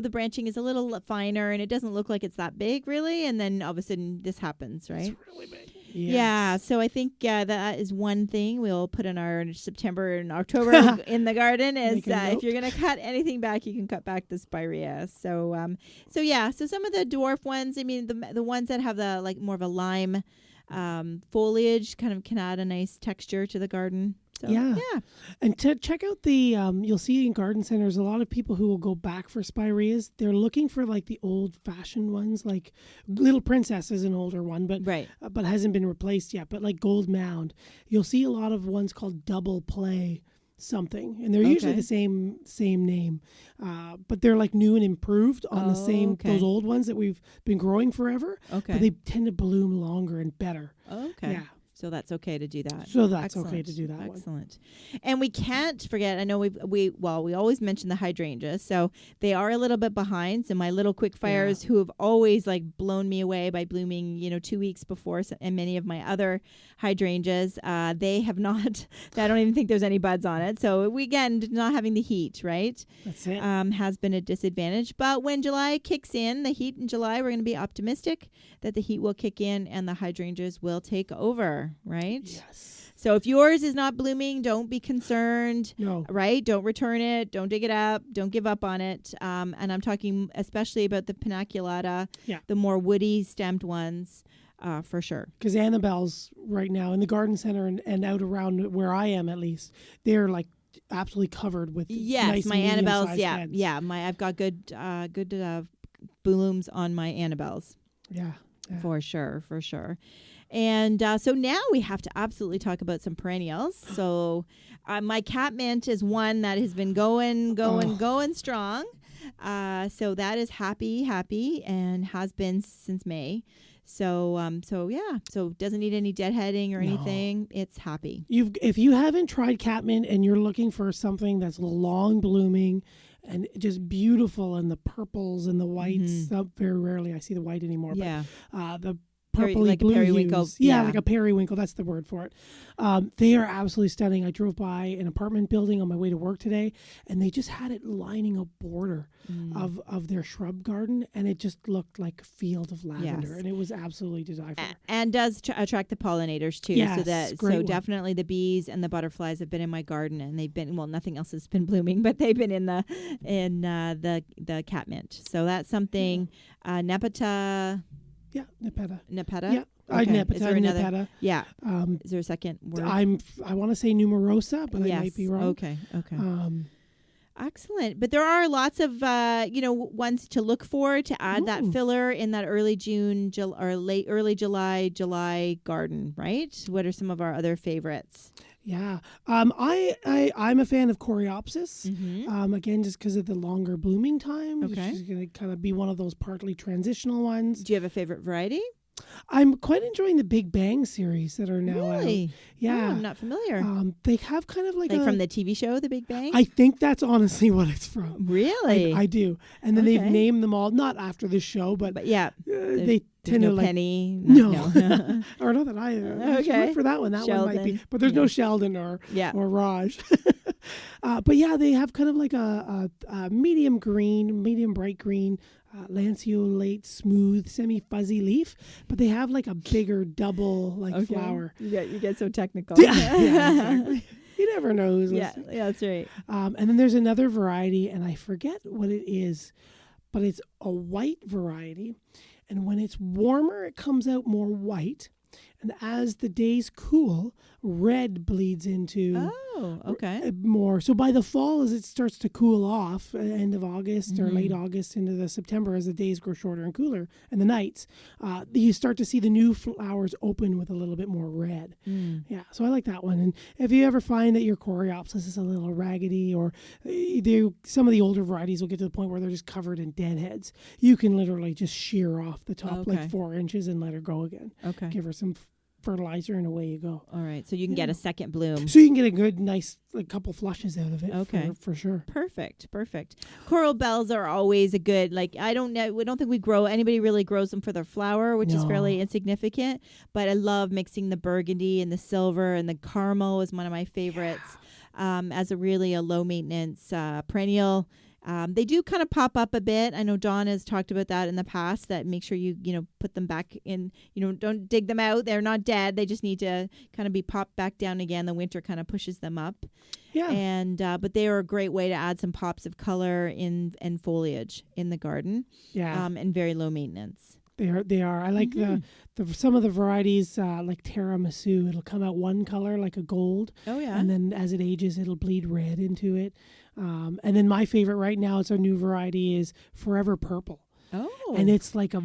The branching is a little finer and it doesn't look like it's that big really, and then all of a sudden this happens, right? It's really big. Yes. Yeah, so I think that is one thing we'll put in our September and October in the garden is if you're going to cut anything back, you can cut back the spirea. So some of the dwarf ones, I mean, the ones that have the more of a lime foliage kind of can add a nice texture to the garden. So, yeah. And to check out the, you'll see in garden centers, a lot of people who will go back for spireas, they're looking for like the old fashioned ones, like Little Princess is an older one, but hasn't been replaced yet. But like Gold Mound, you'll see a lot of ones called Double Play something, and they're usually the same name, but they're like new and improved on the same, those old ones that we've been growing forever. Okay. But they tend to bloom longer and better. Okay. Yeah. So that's okay to do that. So that's Excellent. okay to do that one. Excellent. And we can't forget, I know we always mention the hydrangeas. So they are a little bit behind. So my little quick fires who have always like blown me away by blooming, 2 weeks before, and many of my other hydrangeas, they have not, I don't even think there's any buds on it. So we, again, not having the heat, right? That's it. Has been a disadvantage. But when July kicks in, the heat in July, we're going to be optimistic that the heat will kick in and the hydrangeas will take over. Right? Yes. So if yours is not blooming, don't be concerned. No. Right? Don't return it. Don't dig it up. Don't give up on it. And I'm talking especially about the paniculata, the more woody stemmed ones, for sure. Because Annabelle's right now in the garden center and out around where I am, at least, they're like absolutely covered with nice my Annabelle's. heads. I've got good blooms on my Annabelle's. Yeah. For sure. And so now we have to absolutely talk about some perennials. So my catmint is one that has been going strong. So that is happy and has been since May. So so doesn't need any deadheading or anything. It's happy. If you haven't tried catmint and you're looking for something that's long blooming and just beautiful, and the purples and the whites, very rarely I see the white anymore. Yeah. But the purpley like blue a periwinkle. hues. Yeah, like a periwinkle. That's the word for it. They are absolutely stunning. I drove by an apartment building on my way to work today, and they just had it lining a border of their shrub garden, and it just looked like a field of lavender, and it was absolutely to die for. And does attract the pollinators too. Yes, so definitely the bees and the butterflies have been in my garden, and they've been, nothing else has been blooming, but they've been in the catmint. So that's something. Nepeta. Yeah, Nepeta. Yeah. Okay. Nepeta. Is there another? Nepeta. Yeah. Is there a second word? I want to say numerosa, but I might be wrong. Okay. Excellent. But there are lots of ones to look for to add that filler in that early June or early July garden, right? What are some of our other favorites? Yeah. I'm a fan of Coreopsis. Again, just because of the longer blooming time. Okay. She's going to kind of be one of those partly transitional ones. Do you have a favorite variety? I'm quite enjoying the Big Bang series that are now really? out. Yeah. Oh, I'm not familiar. They have kind of like from the TV show, The Big Bang? I think that's honestly what it's from. Really? I do. And then they've named them all, not after the show, but yeah. They tend to like... Penny. No. Or not that I look for that one. That Sheldon. one might be. But there's no Sheldon or Raj. But yeah, they have kind of like a medium green, medium bright green, lanceolate, smooth, semi-fuzzy leaf, but they have like a bigger double flower. You get so technical. Yeah, exactly. You never know who's listening. Yeah, that's right. And then there's another variety, and I forget what it is, but it's a white variety. And when it's warmer, it comes out more white. And as the days cool, red bleeds into more. So by the fall, as it starts to cool off, end of August or late August into the September, as the days grow shorter and cooler, and the nights, you start to see the new flowers open with a little bit more red. Yeah, so I like that one. And if you ever find that your Coreopsis is a little raggedy, or some of the older varieties will get to the point where they're just covered in deadheads, you can literally just shear off the top like 4 inches and let her go again. Okay. Give her some fertilizer and away you go. All right. So you can get a second bloom. So you can get a good, nice couple flushes out of it. Okay. For sure. Perfect. Coral bells are always a good, I don't think anybody really grows them for their flower, which is fairly insignificant, but I love mixing the burgundy and the silver, and the caramel is one of my favorites as a low maintenance perennial. They do kind of pop up a bit. I know Dawn has talked about that in the past, that make sure you put them back in, don't dig them out. They're not dead. They just need to kind of be popped back down again. The winter kind of pushes them up. Yeah. And but they are a great way to add some pops of color and foliage in the garden. Yeah. And very low maintenance. They are. I like the some of the varieties like tiramisu. It'll come out one color, like a gold. Oh yeah. And then as it ages, it'll bleed red into it. And then my favorite right now, it's our new variety, is Forever Purple. Oh. And it's like a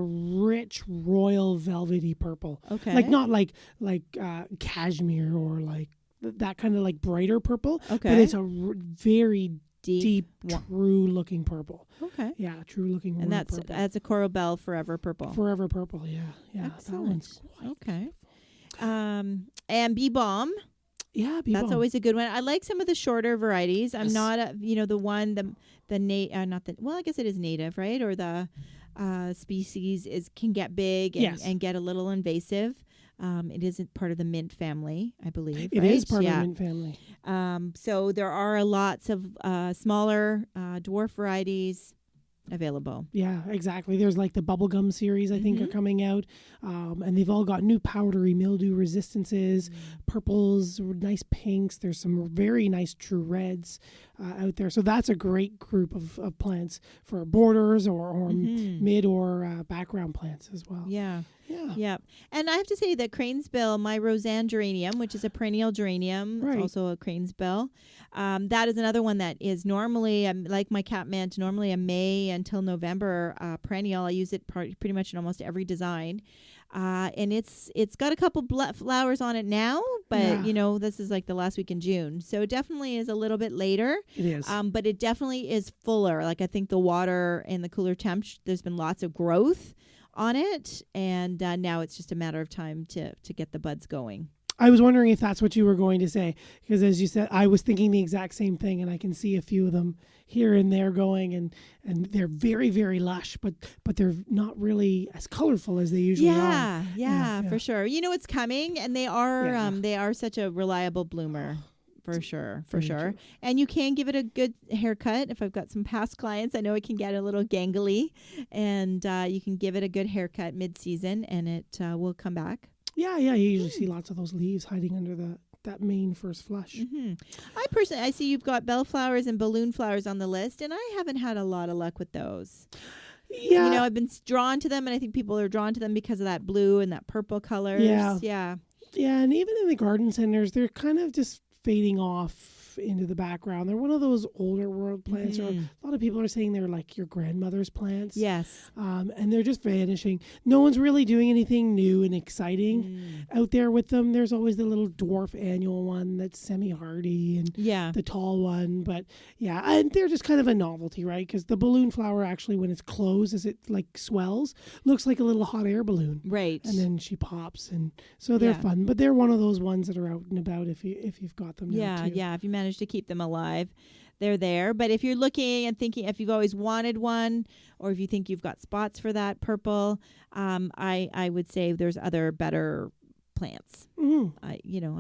rich royal velvety purple. Okay. Like not like cashmere or like that kind of like brighter purple. Okay. But it's a very deep, true looking purple. Okay. Yeah, true looking. And that's a Coral Bell Forever Purple. Forever Purple, yeah. Excellent. That one's quite okay. And bee balm. Yeah, That's always a good one. I like some of the shorter varieties. I'm not the one not the well, I guess it is native, right? Or the species can get big and get a little invasive. It isn't part of the mint family, I believe. It right? is part of the mint family. So there are lots of smaller dwarf varieties available. Yeah, exactly. There's like the bubblegum series, I think, are coming out. And they've all got new powdery mildew resistances, purples, nice pinks. There's some very nice true reds out there. So that's a great group of plants for borders or mid or background plants as well. Yeah. Yeah. Yeah. And I have to say that cranesbill, my Roseanne geranium, which is a perennial geranium, Right. it's also a cranesbill. That is another one that is normally, like my catmint, normally a May until November perennial. I use it pretty much in almost every design. And it's got a couple flowers on it now, but this is like the last week in June. So it definitely is a little bit later. It is. But it definitely is fuller. Like I think the water and the cooler temps, there's been lots of growth on it, and now it's just a matter of time to get the buds going. I was wondering if that's what you were going to say, because as you said, I was thinking the exact same thing, and I can see a few of them here and there going, and they're very, very lush, but they're not really as colorful as they usually are. Yeah, for sure. It's coming, and they are such a reliable bloomer. For sure. True. And you can give it a good haircut. If I've got some past clients, I know it can get a little gangly, and you can give it a good haircut mid-season, and it will come back. Yeah, you usually see lots of those leaves hiding under that main first flush. I see you've got bellflowers and balloon flowers on the list, and I haven't had a lot of luck with those. Yeah. I've been drawn to them, and I think people are drawn to them because of that blue and that purple colors. Yeah, and even in the garden centers, they're kind of just fading off into the background. They're one of those older world plants, or a lot of people are saying they're like your grandmother's plants. Yes. And they're just vanishing. No one's really doing anything new and exciting out there with them. There's always the little dwarf annual one that's semi-hardy and the tall one. But and they're just kind of a novelty, right? Because the balloon flower actually, when it's closed, as it like swells, looks like a little hot air balloon. Right. And then she pops, and so they're fun. But they're one of those ones that are out and about if you've got them now too. If you manage to keep them alive, they're there. But if you're looking and thinking, if you've always wanted one, or if you think you've got spots for that purple, I would say there's other better plants. I'll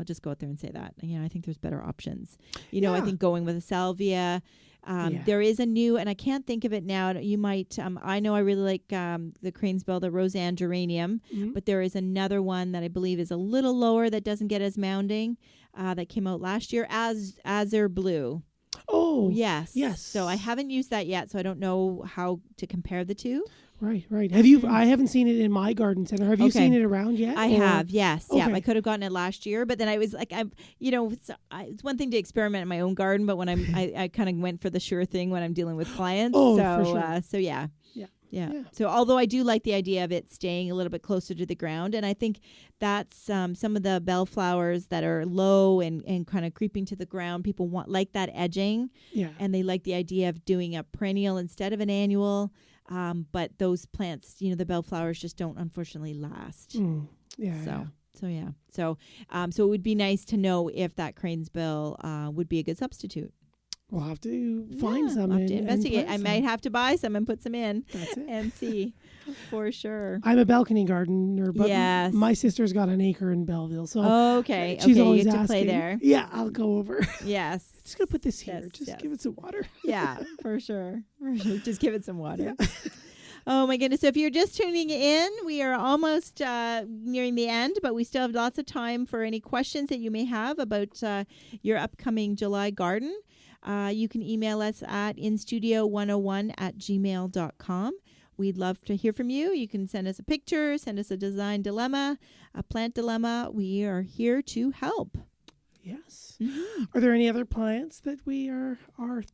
just go out there and say that. I think there's better options. I think going with a salvia. There is a new, and I can't think of it now. You might, I know I really like the cranesbill, the Roseanne geranium, but there is another one that I believe is a little lower that doesn't get as mounding that came out last year, Azure Blue. Oh, yes. Yes. So I haven't used that yet, so I don't know how to compare the two. Right. Have you? I haven't seen it in my garden center. Have you seen it around yet? I have. Yes. Okay. Yeah. I could have gotten it last year, but then I was like, it's one thing to experiment in my own garden, but when I kind of went for the sure thing when I'm dealing with clients. Oh, so, for sure. Yeah. So although I do like the idea of it staying a little bit closer to the ground, and I think that's some of the bellflowers that are low and kind of creeping to the ground, people like that edging. Yeah. And they like the idea of doing a perennial instead of an annual. But those plants, the bellflowers just don't unfortunately last. So it would be nice to know if that cranesbill would be a good substitute. We'll have to find some. I'll have to investigate. I some. might have to buy some and put some in. That's it. And see for sure. I'm a balcony gardener, but yes. my sister's got an acre in Belleville, so okay. She's always you get asking, to play there. Yeah, I'll go over. Yes. Just gonna put this here. Yes, give it some water. Yeah, for sure. Just give it some water. Yeah. Oh my goodness. So if you're just tuning in, we are almost nearing the end, but we still have lots of time for any questions that you may have about your upcoming July garden. You can email us at instudio101@gmail.com. We'd love to hear from you. You can send us a picture, send us a design dilemma, a plant dilemma. We are here to help. Yes. Are there any other plants that we are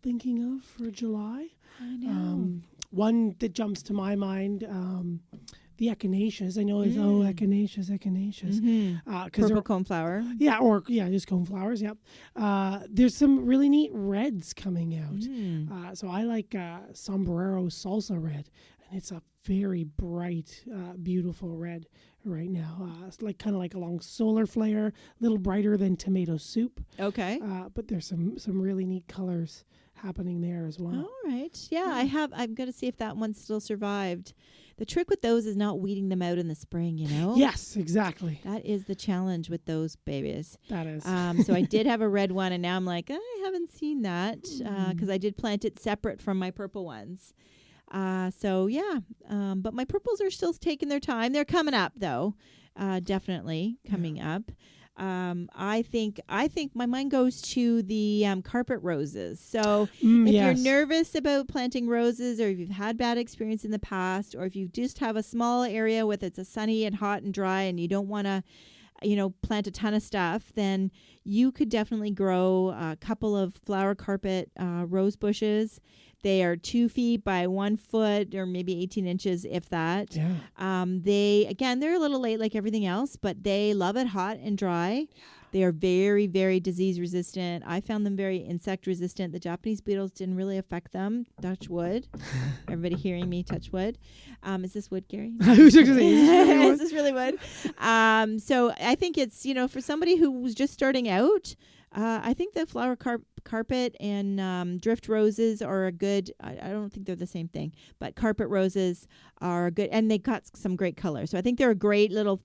thinking of for July? I know. One that jumps to my mind, the echinaceas. I know it's echinaceas. Purple coneflower. Yeah, just coneflowers. Yep. There's some really neat reds coming out. So I like sombrero salsa red, and it's a very bright, beautiful red right now. It's like kind of like along solar flare, a little brighter than tomato soup. Okay. But there's some really neat colors happening there as well. All right. Yeah, I'm going to see if that one still survived. The trick with those is not weeding them out in the spring, you know? Yes, exactly. That is the challenge with those babies. That is. So I did have a red one, and now I'm like, I haven't seen that because I did plant it separate from my purple ones. But my purples are still taking their time. They're coming up, though. Definitely coming up. I think my mind goes to the carpet roses. So if you're nervous about planting roses, or if you've had bad experience in the past, or if you just have a small area with it's a sunny and hot and dry and you don't want to plant a ton of stuff, then you could definitely grow a couple of flower carpet rose bushes. They are 2 feet by 1 foot, or maybe 18 inches, if that. Yeah. They're a little late like everything else, but they love it hot and dry. Yeah. They are very, very disease resistant. I found them very insect resistant. The Japanese beetles didn't really affect them. Touch wood. Everybody hearing me touch wood. Is this wood, Gary? Is this really wood? So I think it's, for somebody who was just starting out, I think the flower carpet and drift roses are a good, I don't think they're the same thing, but carpet roses are good, and they got some great color. So I think they're a great little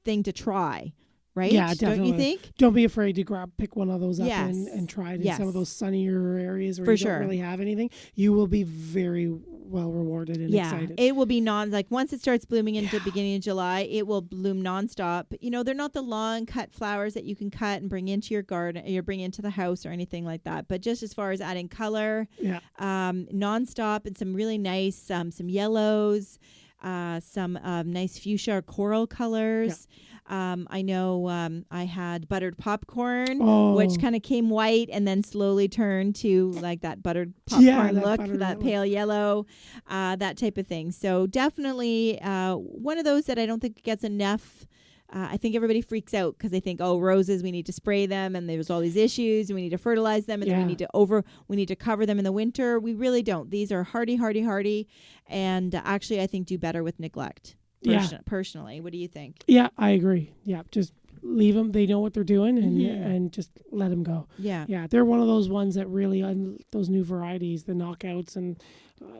thing to try. Right? Yeah, definitely. Don't you think? Don't be afraid to pick one of those up and try it in some of those sunnier areas where you don't really have anything. You will be very well rewarded and excited. It will be once it starts blooming into the beginning of July, it will bloom nonstop. They're not the long cut flowers that you can cut and bring into your garden, or bring into the house or anything like that. But just as far as adding color, nonstop, and some really nice, some yellows, some nice fuchsia or coral colors. Yeah. I know I had buttered popcorn, which kind of came white and then slowly turned to like that buttered popcorn look, that pale yellow, that type of thing. So definitely one of those that I don't think gets enough. I think everybody freaks out because they think, roses, we need to spray them, and there's all these issues, and we need to fertilize them, and then we need to cover them in the winter. We really don't. These are hardy, and actually I think do better with neglect. Personally, what do you think? Yeah, I agree. Yeah, just leave them. They know what they're doing, and just let them go. Yeah. They're one of those ones that really, those new varieties, the knockouts and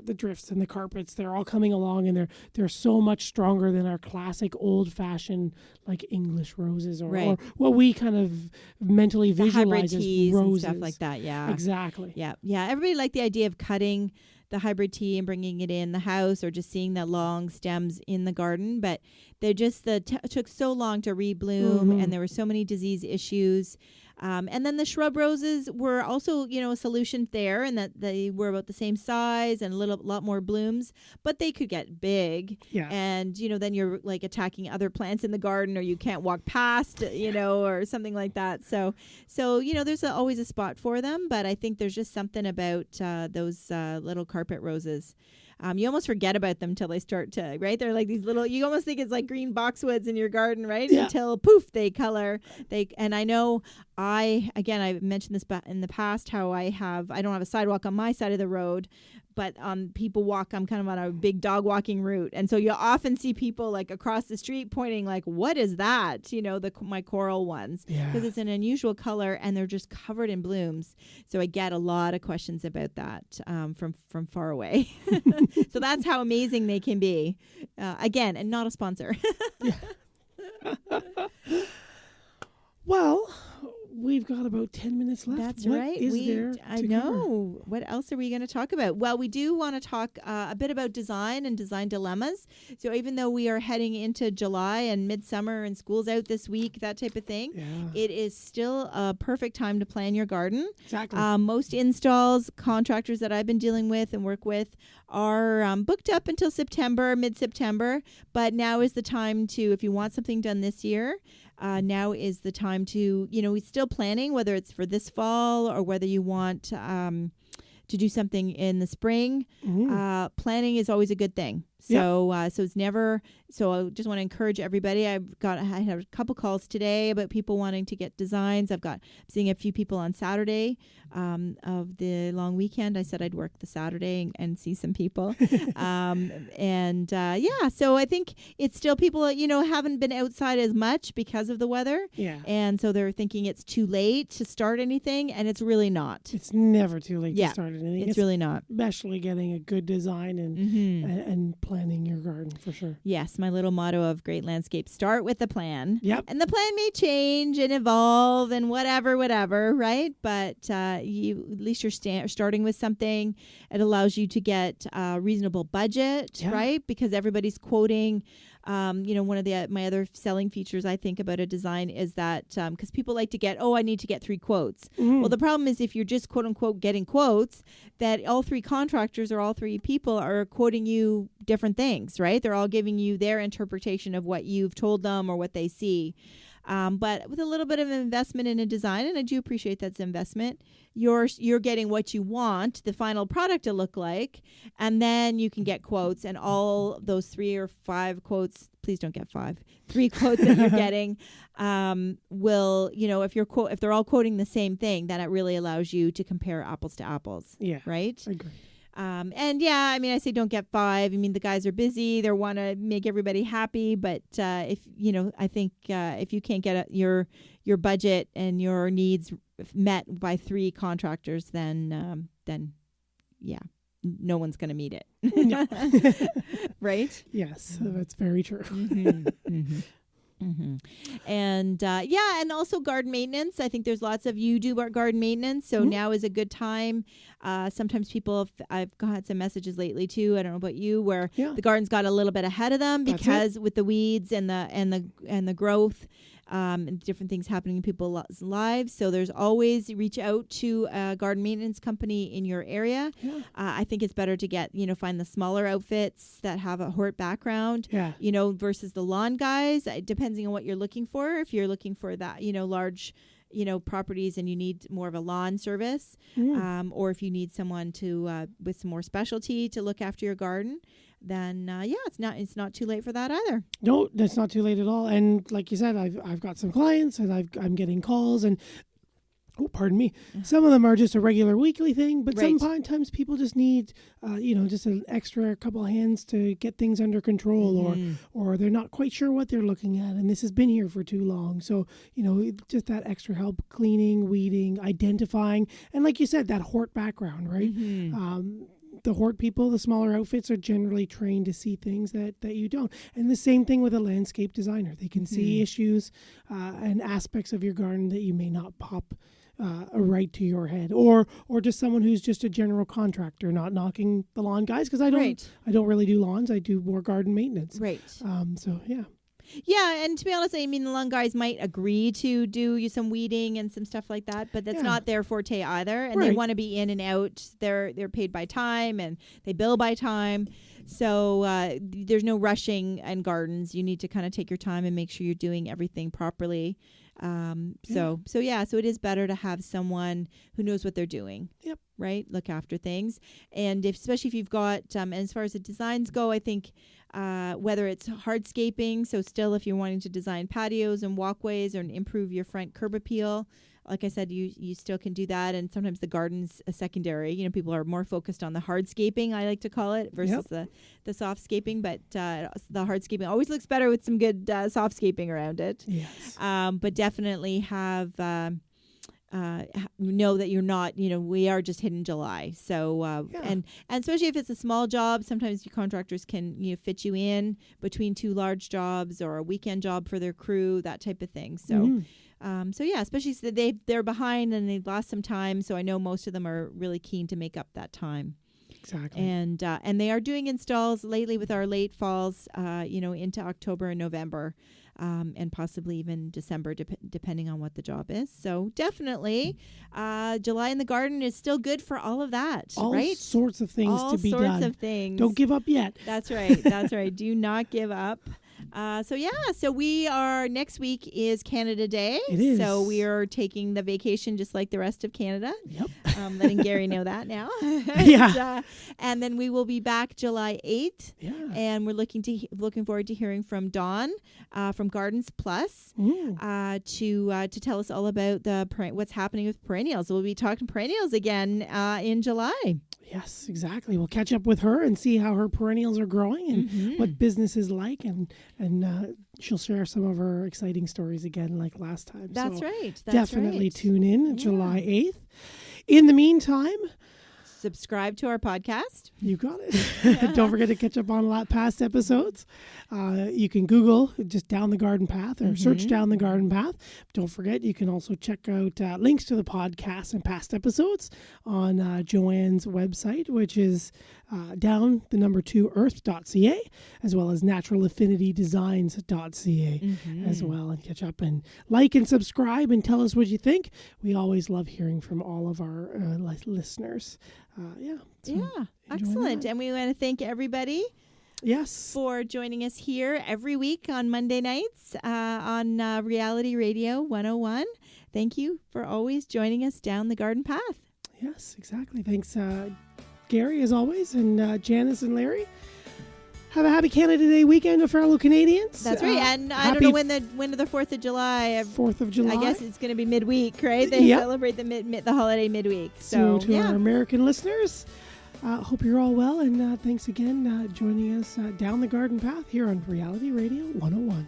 the drifts and the carpets, they're all coming along, and they're so much stronger than our classic old-fashioned like English roses or what we kind of mentally visualize as roses and stuff like that. Yeah, exactly. Yeah. Everybody liked the idea of cutting the hybrid tea and bringing it in the house, or just seeing the long stems in the garden, but they just took so long to rebloom, and there were so many disease issues. And then the shrub roses were also, a solution there, and that they were about the same size and lot more blooms, but they could get big. Yeah. And, then you're like attacking other plants in the garden, or you can't walk past, or something like that. So there's always a spot for them, but I think there's just something about those little carpet roses. You almost forget about them till they start to, right? They're like these little, you almost think it's like green boxwoods in your garden, right? Yeah. Until poof, they color. And I know I mentioned this in the past, how I don't have a sidewalk on my side of the road, but people walk, I'm kind of on a big dog walking route. And so you'll often see people like across the street pointing like, what is that? My coral ones, because it's an unusual color and they're just covered in blooms. So I get a lot of questions about that from far away. So that's how amazing they can be. Again, and not a sponsor. Well, we've got about 10 minutes left. That's what right. Is there I know. Cover? What else are we going to talk about? Well, we do want to talk a bit about design and design dilemmas. So even though we are heading into July and midsummer and school's out this week, that type of thing, it is still a perfect time to plan your garden. Exactly. Most installs, contractors that I've been dealing with and work with are booked up until mid-September. But now is the time to, if you want something done this year, now is the time to, we're still planning whether it's for this fall or whether you want to do something in the spring. Planning is always a good thing. So so it's never. So I just want to encourage everybody. I had a couple calls today about people wanting to get designs. I'm seeing a few people on Saturday of the long weekend. I said I'd work the Saturday and see some people. So I think it's still people, haven't been outside as much because of the weather. Yeah. And so they're thinking it's too late to start anything, and it's really not. It's never too late to start anything. It's really not. Especially getting a good design and planning your garden for sure. Yes, my little motto of Great Landscape: start with the plan. Yep. And the plan may change and evolve and whatever, right? But at least you're starting with something. It allows you to get a reasonable budget, right? Because everybody's quoting. One of my other selling features I think about a design is that because people like to get, I need to get 3 quotes. Well, the problem is if you're just quote unquote getting quotes, that all 3 contractors or all 3 people are quoting you different things, right? They're all giving you their interpretation of what you've told them or what they see. But with a little bit of an investment in a design, and I do appreciate that's investment, you're getting what you want the final product to look like, and then you can get quotes, and all those 3 or 5 quotes, please don't get 5, 3 quotes that you're getting will, if they're all quoting the same thing, then it really allows you to compare apples to apples. Yeah. Right? I agree. I say don't get 5. The guys are busy. They want to make everybody happy. But if you can't get your budget and your needs met by 3 contractors, then no one's going to meet it. No. Right? Yes, that's very true. And and also garden maintenance. I think there's lots of you do garden maintenance, so now is a good time. Sometimes I've had some messages lately too. I don't know about you, where the garden's got a little bit ahead of them because with the weeds and the growth. And different things happening in people's lives. So there's always reach out to a garden maintenance company in your area. Yeah. I think it's better to get, find the smaller outfits that have a hort background, versus the lawn guys, depending on what you're looking for. If you're looking for that, large, properties and you need more of a lawn service, or if you need someone to, with some more specialty to look after your garden, then it's not too late for that either. No, that's not too late at all. And like you said, I've got some clients and I'm getting calls and pardon me. Some of them are just a regular weekly thing, but sometimes people just need, just an extra couple of hands to get things under control, or they're not quite sure what they're looking at, and this has been here for too long. So, just that extra help, cleaning, weeding, identifying, and like you said, that hort background, right? The hort people, the smaller outfits are generally trained to see things that you don't. And the same thing with a landscape designer. They can see issues and aspects of your garden that you may not pop right to your head, or just someone who's just a general contractor, not knocking the lawn guys, because I don't really do lawns. I do more garden maintenance. Right. Yeah, and to be honest, the lawn guys might agree to do you some weeding and some stuff like that, but that's not their forte either. And they want to be in and out. They're paid by time and they bill by time. So there's no rushing in gardens. You need to kind of take your time and make sure you're doing everything properly. So it is better to have someone who knows what they're doing. Yep. Right. Look after things. And especially if you've got, and as far as the designs go, I think, whether it's hardscaping, so still if you're wanting to design patios and walkways or improve your front curb appeal, like I said, you still can do that. And sometimes the garden's a secondary. People are more focused on the hardscaping, I like to call it, versus the softscaping. But the hardscaping always looks better with some good softscaping around it. Yes. But definitely have know that you're not, we are just hitting July. So, and especially if it's a small job, sometimes your contractors can, fit you in between 2 large jobs or a weekend job for their crew, that type of thing. So, especially so they're behind and they've lost some time. So I know most of them are really keen to make up that time. Exactly. And they are doing installs lately with our late falls, into October and November. And possibly even December, depending on what the job is. So definitely, July in the garden is still good for all of that. All sorts of things to be done. All sorts of things. Don't give up yet. That's right. That's right. Do not give up. So we are, next week is Canada Day. It is. So we are taking the vacation just like the rest of Canada. Yep. Letting Gary know that now. Yeah. And then we will be back July 8th. Yeah. And we're looking forward to hearing from Dawn from Gardens Plus to tell us all about what's happening with perennials. We'll be talking perennials again in July. Yes, exactly. We'll catch up with her and see how her perennials are growing and what business is like, and she'll share some of her exciting stories again like last time. That's so right. Definitely tune in July 8th. In the meantime, subscribe to our podcast. You got it. Don't forget to catch up on past episodes. You can Google just Down the Garden Path or search Down the Garden Path. Don't forget, you can also check out links to the podcast and past episodes on Joanne's website, which is down2earth.ca, as well as naturalaffinitydesigns.ca as well. And catch up and like and subscribe and tell us what you think. We always love hearing from all of our listeners. Excellent. And we want to thank everybody for joining us here every week on Monday nights on Reality Radio 101. Thank you for always joining us down the garden path. Yes, exactly. Thanks, Gary, as always, and Janice and Larry. Have a happy Canada Day weekend to fellow Canadians. That's right. And I don't know when the 4th of July. 4th of July. I guess it's going to be midweek, right? They celebrate the holiday midweek. So to our American listeners, hope you're all well. And thanks again joining us down the garden path here on Reality Radio 101.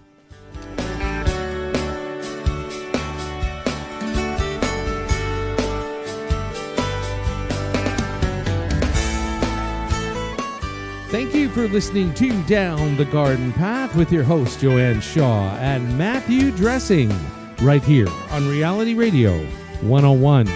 Thank you for listening to Down the Garden Path with your host, Joanne Shaw and Matthew Dressing, right here on Reality Radio 101.